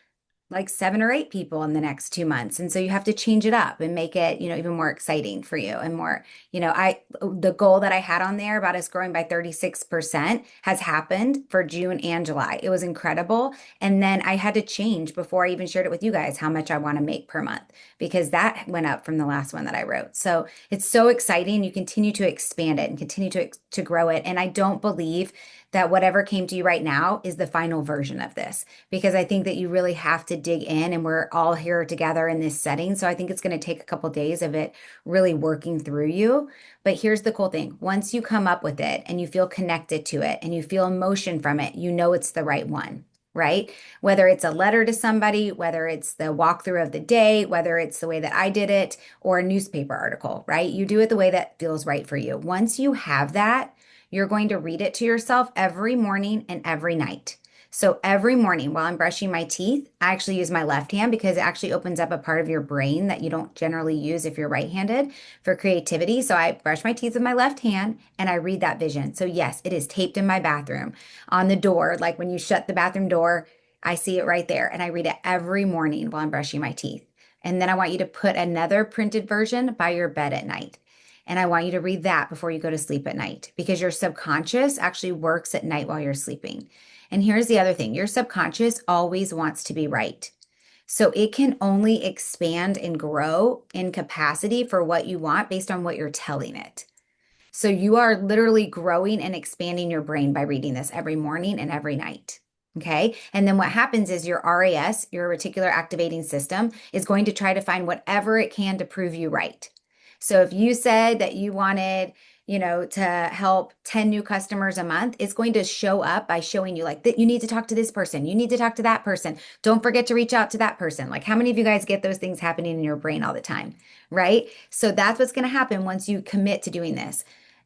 like 7 or 8 people in the next 2 months. And so you have to change it up and make it, even more exciting for you and more, the goal that I had on there about us growing by 36% has happened for June and July. It was incredible. And then I had to change before I even shared it with you guys how much I want to make per month because that went up from the last one that I wrote. So it's so exciting. You continue to expand it and continue to grow it. And I don't believe that whatever came to you right now is the final version of this because I think that you really have to dig in and we're all here together in this setting. So I think it's going to take a couple days of it really working through you. But here's the cool thing. Once you come up with it and you feel connected to it and you feel emotion from it, you know it's the right one. Right? Whether it's a letter to somebody, whether it's the walkthrough of the day, whether it's the way that I did it, or a newspaper article, right? You do it the way that feels right for you. Once you have that, you're going to read it to yourself every morning and every night. So every morning while I'm brushing my teeth, I actually use my left hand because it actually opens up a part of your brain that you don't generally use if you're right-handed for creativity. So I brush my teeth with my left hand and I read that vision. So yes, it is taped in my bathroom on the door. Like when you shut the bathroom door, I see it right there and I read it every morning while I'm brushing my teeth. And then I want you to put another printed version by your bed at night. And I want you to read that before you go to sleep at night because your subconscious actually works at night while you're sleeping. And here's the other thing, your subconscious always wants to be right. So it can only expand and grow in capacity for what you want based on what you're telling it. So you are literally growing and expanding your brain by reading this every morning and every night. Okay. And then what happens is your RAS, your reticular activating system, is going to try to find whatever it can to prove you right. So if you said that you wanted, to help 10 new customers a month, it's going to show up by showing you like that you need to talk to this person, you need to talk to that person. Don't forget to reach out to that person. Like how many of you guys get those things happening in your brain all the time, right? So that's what's going to happen once you commit to doing this.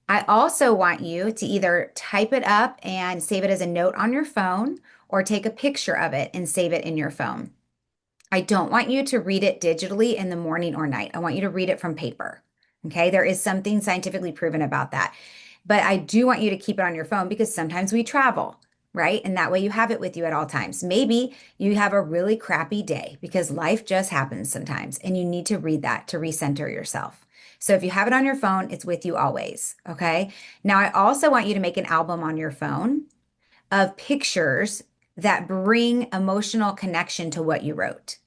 I also want you to either type it up and save it as a note on your phone or take a picture of it and save it in your phone. I don't want you to read it digitally in the morning or night. I want you to read it from paper. Okay. There is something scientifically proven about that. But I do want you to keep it on your phone because sometimes we travel, right? And that way you have it with you at all times. Maybe you have a really crappy day because life just happens sometimes and you need to read that to recenter yourself. So if you have it on your phone, it's with you always. Okay. Now, I also want you to make an album on your phone of pictures that bring emotional connection to what you wrote.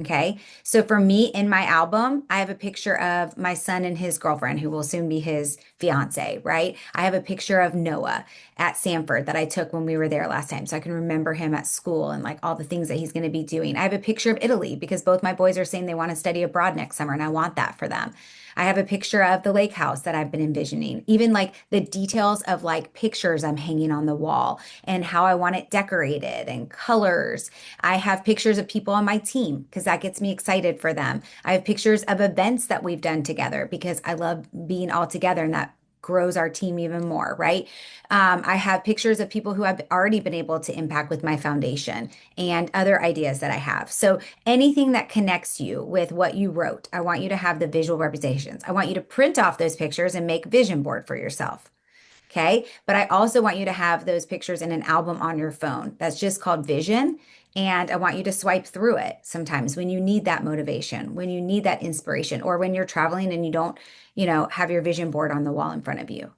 Okay. So for me in my album, I have a picture of my son and his girlfriend, who will soon be his fiance, right? I have a picture of Noah at Sanford that I took when we were there last time. So I can remember him at school and like all the things that he's going to be doing. I have a picture of Italy because both my boys are saying they want to study abroad next summer and I want that for them. I have a picture of the lake house that I've been envisioning, even like the details of like pictures I'm hanging on the wall and how I want it decorated and colors. I have pictures of people on my team because that gets me excited for them. I have pictures of events that we've done together because I love being all together and that grows our team even more, right? I have pictures of people who I've already been able to impact with my foundation and other ideas that I have. So anything that connects you with what you wrote, I want you to have the visual representations. I want you to print off those pictures and make vision board for yourself. Okay. But I also want you to have those pictures in an album on your phone. That's just called Vision. And I want you to swipe through it sometimes when you need that motivation, when you need that inspiration, or when you're traveling and you don't, have your vision board on the wall in front of you.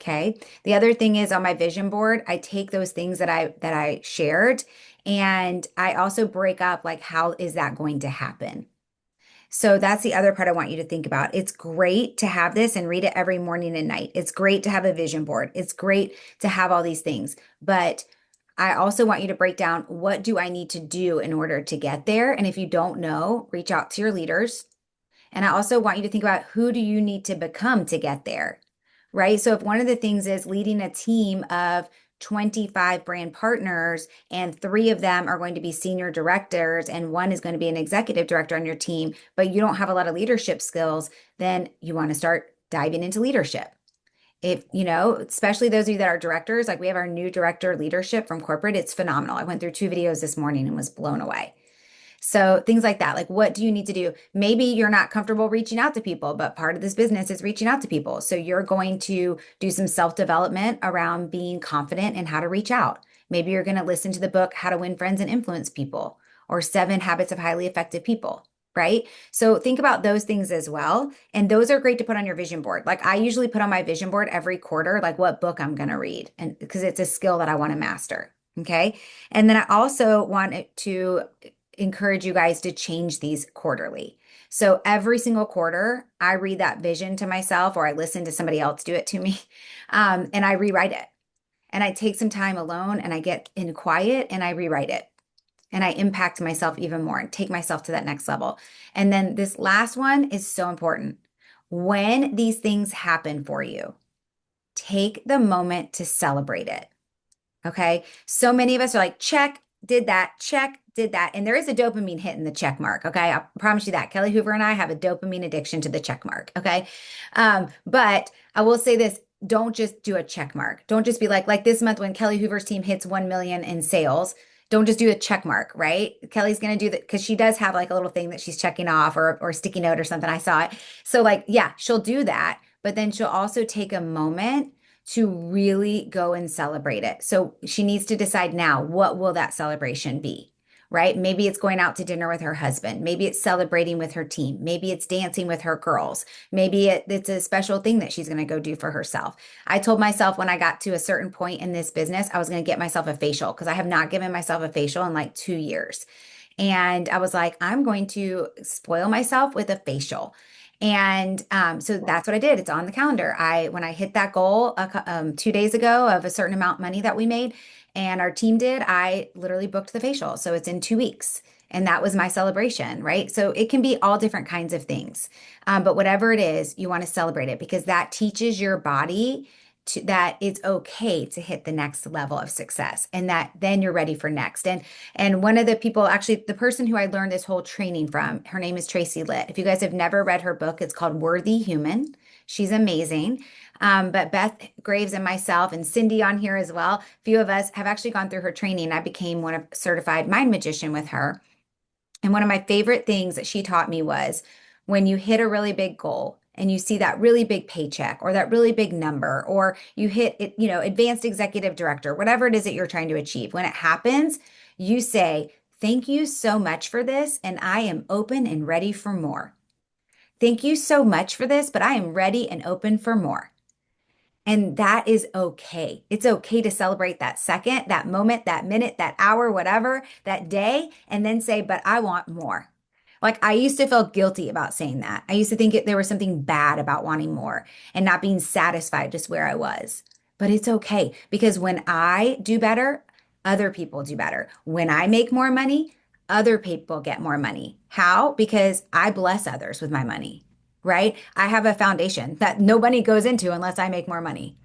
Okay. The other thing is on my vision board, I take those things that I shared and I also break up like how is that going to happen? So that's the other part I want you to think about. It's great to have this and read it every morning and night. It's great to have a vision board. It's great to have all these things. But I also want you to break down what do I need to do in order to get there? And if you don't know, reach out to your leaders. And I also want you to think about who do you need to become to get there, right? So if one of the things is leading a team of 25 brand partners and three of them are going to be senior directors and one is going to be an executive director on your team, but you don't have a lot of leadership skills, then you want to start diving into leadership. If, especially those of you that are directors, like we have our new director leadership from corporate, it's phenomenal. I went through 2 videos this morning and was blown away. So things like that, like what do you need to do? Maybe you're not comfortable reaching out to people, but part of this business is reaching out to people. So you're going to do some self-development around being confident in how to reach out. Maybe you're going to listen to the book, How to Win Friends and Influence People, or 7 Habits of Highly Effective People, right? So think about those things as well. And those are great to put on your vision board. Like I usually put on my vision board every quarter, like what book I'm going to read, and because it's a skill that I want to master. Okay. And then I also want to encourage you guys to change these quarterly. So every single quarter, I read that vision to myself or I listen to somebody else do it to me, and I rewrite it. And I take some time alone and I get in quiet and I rewrite it. And I impact myself even more and take myself to that next level. And then this last one is so important. When these things happen for you, take the moment to celebrate it. Okay. So many of us are like, check, did that, check, did that. And there is a dopamine hit in the check mark. Okay. I promise you that. Kelly Hoover and I have a dopamine addiction to the check mark. Okay. But I will say this. Don't just do a check mark. Don't just be like this month when Kelly Hoover's team hits 1 million in sales. Don't just do a check mark, right? Kelly's going to do that because she does have like a little thing that she's checking off or sticky note or something. I saw it. So like, yeah, she'll do that. But then she'll also take a moment to really go and celebrate it. So she needs to decide now, what will that celebration be? Right? Maybe it's going out to dinner with her husband. Maybe it's celebrating with her team. Maybe it's dancing with her girls. Maybe it's a special thing that she's going to go do for herself. I told myself when I got to a certain point in this business, I was going to get myself a facial because I have not given myself a facial in like 2 years. And I was like, I'm going to spoil myself with a facial. And so that's what I did. It's on the calendar. When I hit that goal 2 days ago of a certain amount of money that we made and our team did, I literally booked the facial. So it's in 2 weeks. And that was my celebration, right? So it can be all different kinds of things. But whatever it is, you want to celebrate it because that teaches your body that it's okay to hit the next level of success and that then you're ready for next. And one of the people, actually the person who I learned this whole training from, her name is Tracy Litt. If you guys have never read her book, it's called Worthy Human. She's amazing. But Beth Graves and myself and Cindy on here as well, a few of us have actually gone through her training. I became one of certified mind magician with her. And one of my favorite things that she taught me was when you hit a really big goal and you see that really big paycheck or that really big number, or you hit it, advanced executive director, whatever it is that you're trying to achieve, when it happens, you say, thank you so much for this. And I am open and ready for more. Thank you so much for this, but I am ready and open for more. And that is okay. It's okay to celebrate that second, that moment, that minute, that hour, whatever, that day, and then say, but I want more. Like I used to feel guilty about saying that. I used to think there was something bad about wanting more and not being satisfied just where I was. But it's okay because when I do better, other people do better. When I make more money, other people get more money. How? Because I bless others with my money, right? I have a foundation that nobody goes into unless I make more money,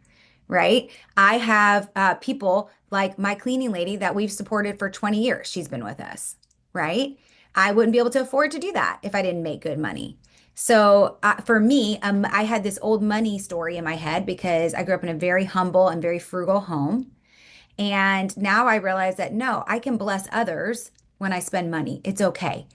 right? I have people like my cleaning lady that we've supported for 20 years. She's been with us, right? I wouldn't be able to afford to do that if I didn't make good money. So for me, I had this old money story in my head because I grew up in a very humble and very frugal home. And now I realize that no, I can bless others when I spend money. It's okay.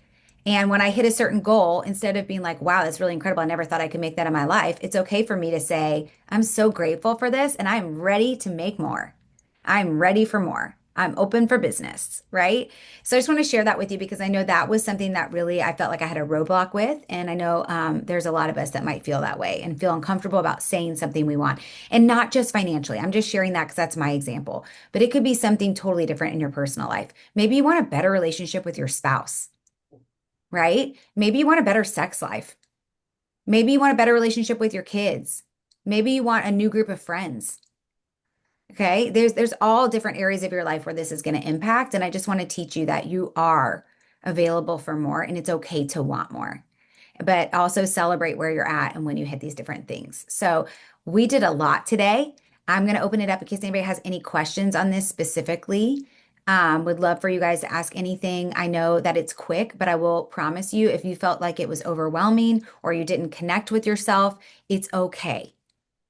And when I hit a certain goal, instead of being like, wow, that's really incredible, I never thought I could make that in my life, it's okay for me to say, I'm so grateful for this and I'm ready to make more. I'm ready for more. I'm open for business, right? So I just want to share that with you because I know that was something that really I felt like I had a roadblock with. And I know there's a lot of us that might feel that way and feel uncomfortable about saying something we want. And not just financially. I'm just sharing that because that's my example. But it could be something totally different in your personal life. Maybe you want a better relationship with your spouse, right? Maybe you want a better sex life. Maybe you want a better relationship with your kids. Maybe you want a new group of friends. Okay. There's all different areas of your life where this is going to impact. And I just want to teach you that you are available for more and it's okay to want more. But also celebrate where you're at and when you hit these different things. So we did a lot today. I'm going to open it up in case anybody has any questions on this specifically. Would love for you guys to ask anything. I know that it's quick, but I will promise you, if you felt like it was overwhelming or you didn't connect with yourself, it's okay.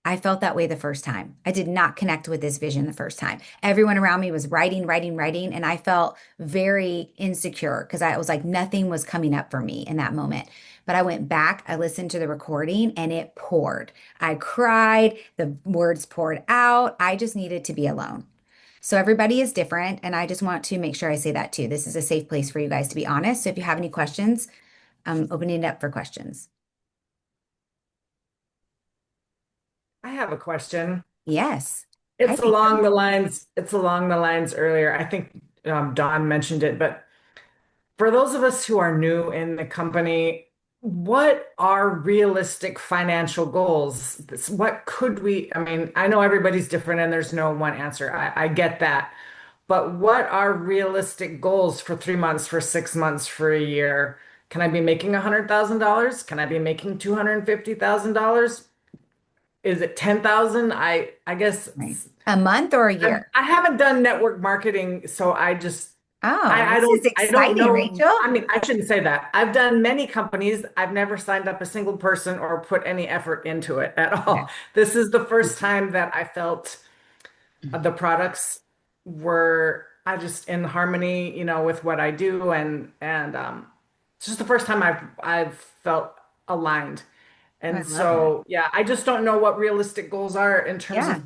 I felt that way the first time. I did not connect with this vision the first time. Everyone around me was writing, writing, writing, and I felt very insecure because I was like nothing was coming up for me in that moment. But I went back, I listened to the recording, and it poured. I cried, the words poured out. I just needed to be alone. So everybody is different, and I just want to make sure I say that too. This is a safe place for you guys to be honest. So if you have any questions, I'm opening it up for questions. I have a question. Yes. Hi, It's along the lines earlier. I think Dawn mentioned it, but for those of us who are new in the company, what are realistic financial goals? What could we, I mean, I know everybody's different and there's no one answer. I get that. But what are realistic goals for 3 months, for 6 months, for a year? Can I be making $100,000? Can I be making $250,000? Is it 10,000? I guess right. A month or a year? I haven't done network marketing, so I just Oh, this is I don't exciting, know. Rachel. I mean, I shouldn't say that. I've done many companies. I've never signed up a single person or put any effort into it at Okay. all. This is the first time that I felt the products were I just in harmony, with what I do and it's just the first time I've felt aligned. I And love that. so, yeah, I just don't know what realistic goals are in terms Yeah. of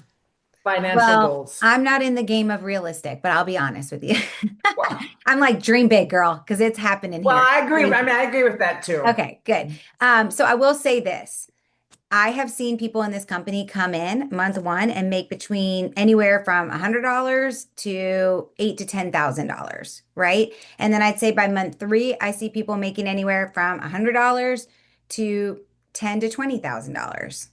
financial Well, goals. I'm not in the game of realistic, but I'll be honest with you. Well, I'm like dream big, girl, because it's happening well, here. I agree. I Crazy. mean, I agree with that too. Okay, good. So I will say this. I have seen people in this company come in month one and make between anywhere from $100 to eight to $10,000, right? And then I'd say by month three, I see people making anywhere from $100 to ten to $20,000.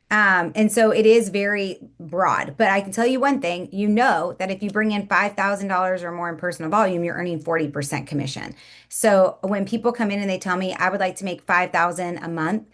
And so it is very broad, but I can tell you one thing, you know that if you bring in $5,000 or more in personal volume, you're earning 40% commission. So when people come in and they tell me I would like to make 5,000 a month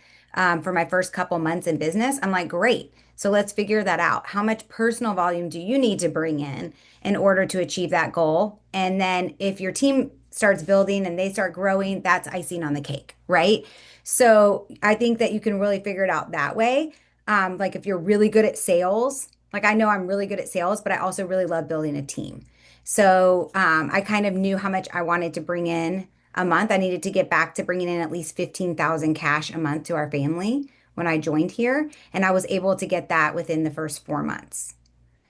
for my first couple months in business, I'm like, great. So let's figure that out. How much personal volume do you need to bring in order to achieve that goal? And then if your team starts building and they start growing, that's icing on the cake, right? So I think that you can really figure it out that way. Like if you're really good at sales, like I know I'm really good at sales, but I also really love building a team. So I kind of knew how much I wanted to bring in a month. I needed to get back to bringing in at least 15,000 cash a month to our family when I joined here. And I was able to get that within the first 4 months.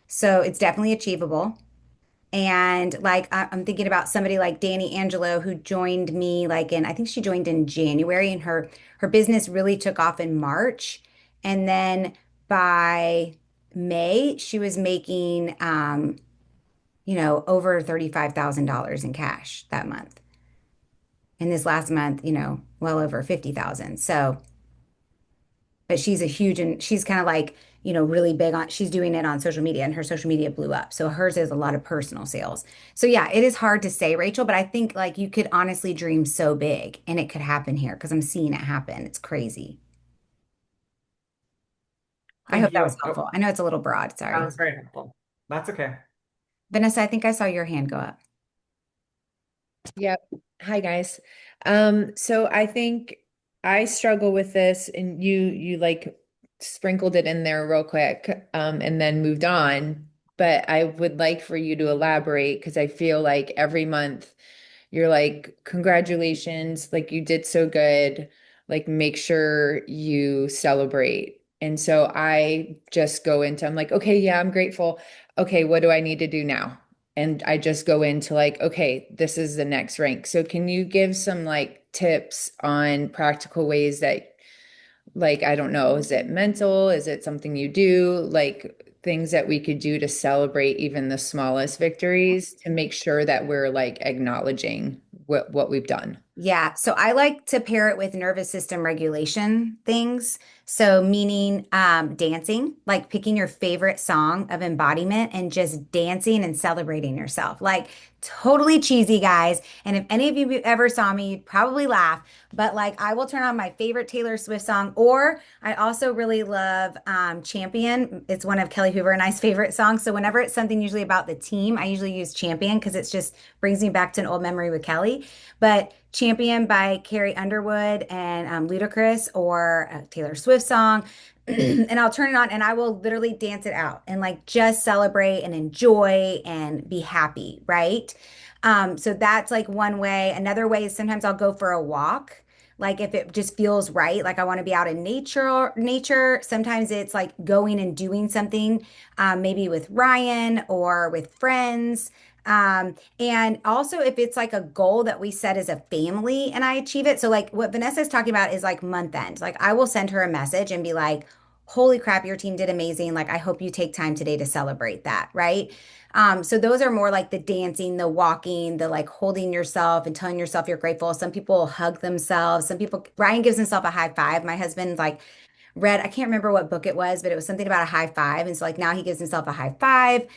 So it's definitely achievable. And like I'm thinking about somebody like Danny Angelo who joined me like in I think she joined in January and her business really took off in March. And then by May, she was making over $35,000 in cash that month. And this last month, well over 50,000. So but she's a huge and she's kind of like really big on she's doing it on social media and her social media blew up, so hers is a lot of personal sales. So yeah, it is hard to say, Rachel, but I think like you could honestly dream so big and it could happen here because I'm seeing it happen. It's crazy. I hope Thank that was you. Oh, helpful. I know it's a little broad, that sorry. was very helpful. That's okay. Vanessa, I think I saw your hand go up. Yep. Hi guys. So I think I struggle with this and you like sprinkled it in there real quick, and then moved on. But I would like for you to elaborate because I feel like every month you're like, congratulations, like you did so good, like make sure you celebrate. And so I just go into, I'm like, okay, yeah, I'm grateful. Okay, what do I need to do now? and I just go into like, okay, this is the next rank. So can you give some like tips on practical ways that, like, I don't know, is it mental? Is it something you do? Like things that we could do to celebrate even the smallest victories to make sure that we're like acknowledging what we've done. Yeah, so I like to pair it with nervous system regulation things. So meaning dancing, like picking your favorite song of embodiment and just dancing and celebrating yourself. Like totally cheesy, guys. And if any of you ever saw me, you'd probably laugh. But like I will turn on my favorite Taylor Swift song, or I also really love Champion. It's one of Kelly Hoover and I's favorite songs. So whenever it's something usually about the team, I usually use Champion because it's just brings me back to an old memory with Kelly. But Champion by Carrie Underwood and Ludacris, or a Taylor Swift song. And I'll turn it on and I will literally dance it out and like just celebrate and enjoy and be happy, right? So that's like one way. Another way is sometimes I'll go for a walk. Like if it just feels right, like I want to be out in nature. Sometimes it's like going and doing something, maybe with Ryan or with friends. And also if it's like a goal that we set as a family and I achieve it. So like what Vanessa's talking about is like month end. Like I will send her a message and be like, holy crap, your team did amazing. Like I hope you take time today to celebrate that, right? So those are more like the dancing, the walking, the like holding yourself and telling yourself you're grateful. Some people hug themselves. Some people, Ryan gives himself a high five. My husband like read, I can't remember what book it was, but it was something about a high five. And so like now he gives himself a high five.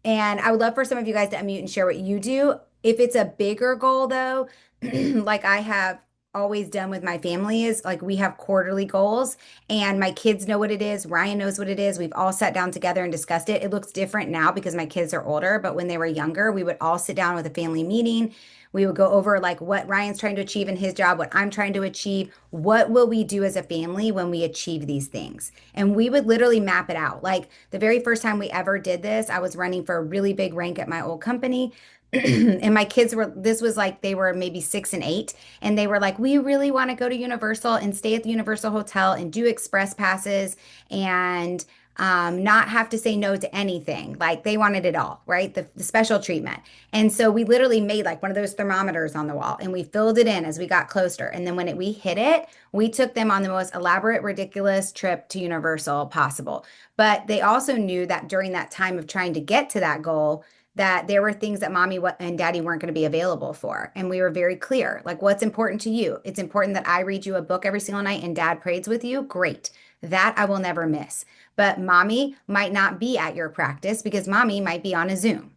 And I would love for some of you guys to unmute and share what you do. If it's a bigger goal though, like I have always done with my family, is like we have quarterly goals and my kids know what it is. Ryan knows what it is. We've all sat down together and discussed it. It looks different now because my kids are older, but when they were younger, we would all sit down with a family meeting. We would go over like what Ryan's trying to achieve in his job, what I'm trying to achieve. What will we do as a family when we achieve these things? And we would literally map it out. Like the very first time we ever did this, I was running for a really big rank at my old company. And my kids were, this was like they were maybe 6 and 8. And they were like, we really want to go to Universal and stay at the Universal Hotel and do express passes and not have to say no to anything. Like they wanted it all, right? The special treatment. And so we literally made like one of those thermometers on the wall and we filled it in as we got closer. And then when we hit it, we took them on the most elaborate, ridiculous trip to Universal possible. But they also knew that during that time of trying to get to that goal, that there were things that mommy and daddy weren't going to be available for. And we were very clear, like what's important to you. It's important that I read you a book every single night and dad prays with you. Great. That I will never miss. But mommy might not be at your practice because mommy might be on a Zoom,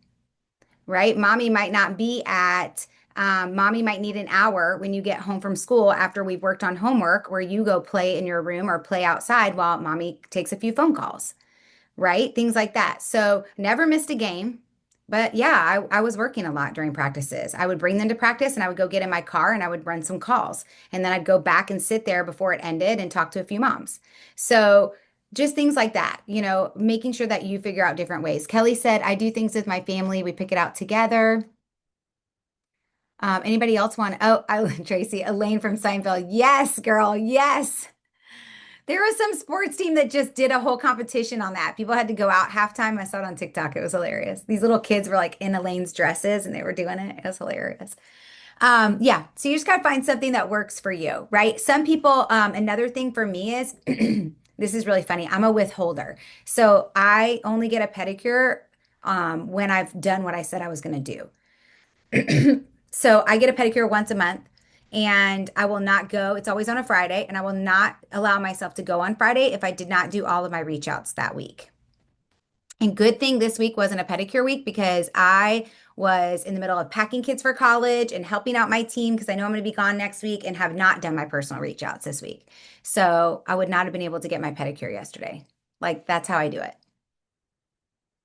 right? Mommy might not be at, mommy might need an hour when you get home from school after we've worked on homework where you go play in your room or play outside while mommy takes a few phone calls, right? Things like that. So never missed a game. But yeah, I was working a lot during practices. I would bring them to practice and I would go get in my car and I would run some calls. And then I'd go back and sit there before it ended and talk to a few moms. So just things like that, making sure that you figure out different ways. Kelly said, I do things with my family. We pick it out together. Anybody else want? Oh, Tracy, Elaine from Seinfeld. Yes, girl. Yes. There was some sports team that just did a whole competition on that. People had to go out halftime. I saw it on TikTok. It was hilarious. These little kids were like in Elaine's dresses and they were doing it. It was hilarious. Yeah. So you just got to find something that works for you, right? Some people, another thing for me is this is really funny. I'm a withholder. So I only get a pedicure when I've done what I said I was going to do. So I get a pedicure once a month and I will not go. It's always on a Friday, and I will not allow myself to go on Friday if I did not do all of my reach outs that week. And good thing this week wasn't a pedicure week because I was in the middle of packing kids for college and helping out my team because I know I'm going to be gone next week and have not done my personal reach outs this week. So I would not have been able to get my pedicure yesterday. Like that's how I do it.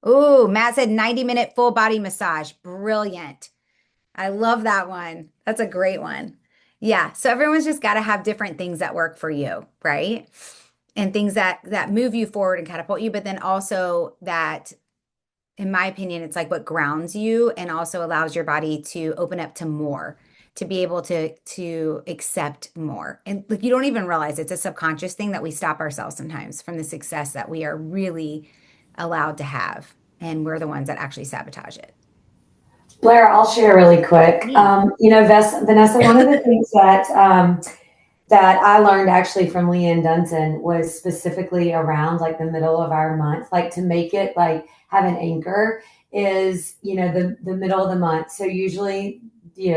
Oh, Matt said 90-minute full body massage. Brilliant. I love that one. That's a great one. Yeah. So everyone's just got to have different things that work for you, right? And things that move you forward and catapult you, but then also that, in my opinion, it's like what grounds you and also allows your body to open up to more, to be able to accept more. And like you don't even realize it's a subconscious thing that we stop ourselves sometimes from the success that we are really allowed to have and we're the ones that actually sabotage it. Blair, I'll share really quick. Yeah. Vanessa, one of the things that I learned actually from Leanne Dunton was specifically around like the middle of our month, like to make it like have an anchor is, the middle of the month. So usually,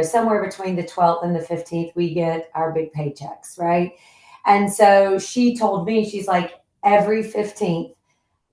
somewhere between the 12th and the 15th, we get our big paychecks, right? And so she told me, she's like, every 15th,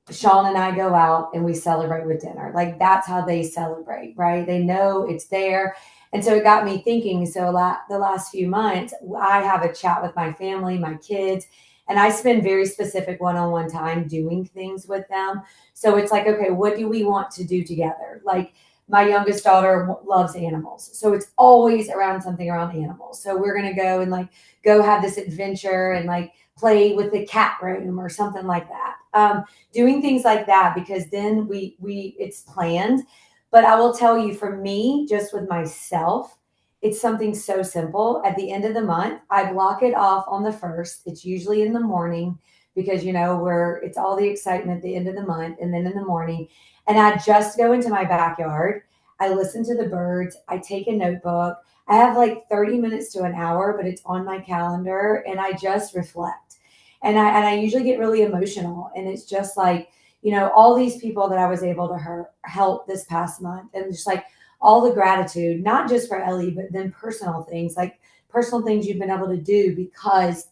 Sean and I go out and we celebrate with dinner. Like that's how they celebrate, right? They know it's there. And so it got me thinking. So the last few months, I have a chat with my family, my kids, and I spend very specific one-on-one time doing things with them. So it's like, okay, what do we want to do together? Like my youngest daughter loves animals. So it's always around something around animals. So we're going to go and like go have this adventure and like play with the cat room or something like that. Doing things like that, because then we it's planned. But I will tell you, for me, just with myself, it's something so simple. At the end of the month, I block it off on the first. It's usually in the morning because it's all the excitement at the end of the month, and then in the morning, and I just go into my backyard. I listen to the birds. I take a notebook. I have like 30 minutes to an hour, but it's on my calendar, and I just reflect. And I usually get really emotional, and it's just like, all these people that I was able to help this past month, and just like all the gratitude, not just for Ellie, but then personal things, like personal things you've been able to do because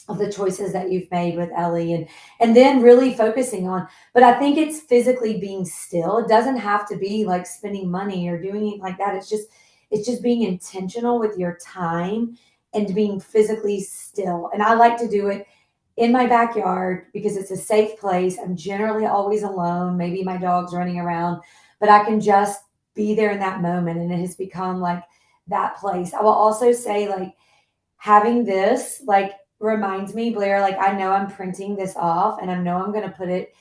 of the choices that you've made with Ellie, and then really focusing on. But I think it's physically being still. It doesn't have to be like spending money or doing it like that. It's just being intentional with your time and being physically still. And I like to do it in my backyard because it's a safe place. I'm generally always alone. Maybe my dog's running around, but I can just be there in that moment. And it has become like that place. I will also say, like, having this, like, reminds me, Blair, like, I know I'm printing this off and I know I'm going to put it,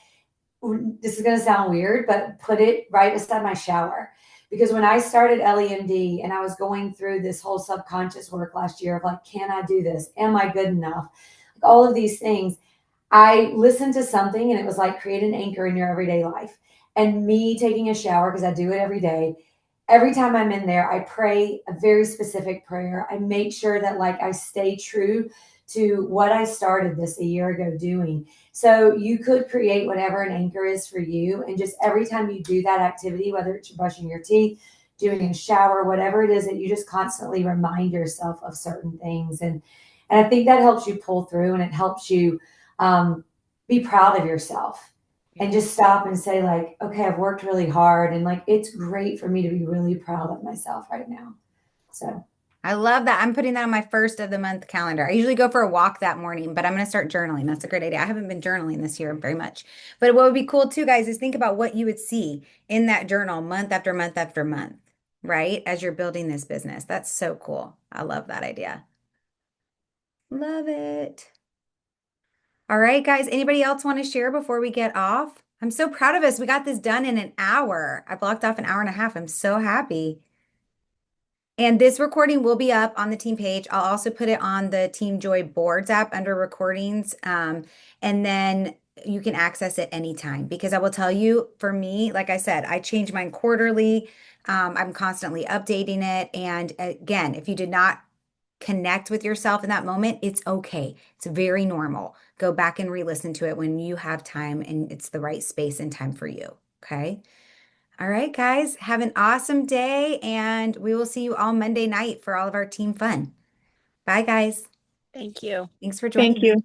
this is going to sound weird, but put it right beside my shower. Because when I started LEMD and I was going through this whole subconscious work last year of like, can I do this? Am I good enough? All of these things, I listened to something and it was like create an anchor in your everyday life. And me taking a shower, because I do it every day, every time I'm in there, I pray a very specific prayer. I make sure that like I stay true to what I started this a year ago doing. So you could create whatever an anchor is for you. And just every time you do that activity, whether it's brushing your teeth, doing a shower, whatever it is, that you just constantly remind yourself of certain things. And I think that helps you pull through, and it helps you be proud of yourself and just stop and say like, okay, I've worked really hard, and like, it's great for me to be really proud of myself right now. So I love that. I'm putting that on my first of the month calendar. I usually go for a walk that morning, but I'm going to start journaling. That's a great idea. I haven't been journaling this year very much. But what would be cool too, guys, is think about what you would see in that journal month after month after month, right? As you're building this business. That's so cool. I love that idea. Love it. All right, guys. Anybody else want to share before we get off? I'm so proud of us. We got this done in an hour. I blocked off an hour and a half. I'm so happy. And this recording will be up on the team page. I'll also put it on the Team Joy Boards app under recordings. And then you can access it anytime, because I will tell you, for me, like I said, I change mine quarterly. I'm constantly updating it. And again, if you did not connect with yourself in that moment, it's okay. It's very normal. Go back and re-listen to it when you have time and it's the right space and time for you. Okay. All right, guys, have an awesome day, and we will see you all Monday night for all of our team fun. Bye, guys. Thank you. Thanks for Thank joining. you.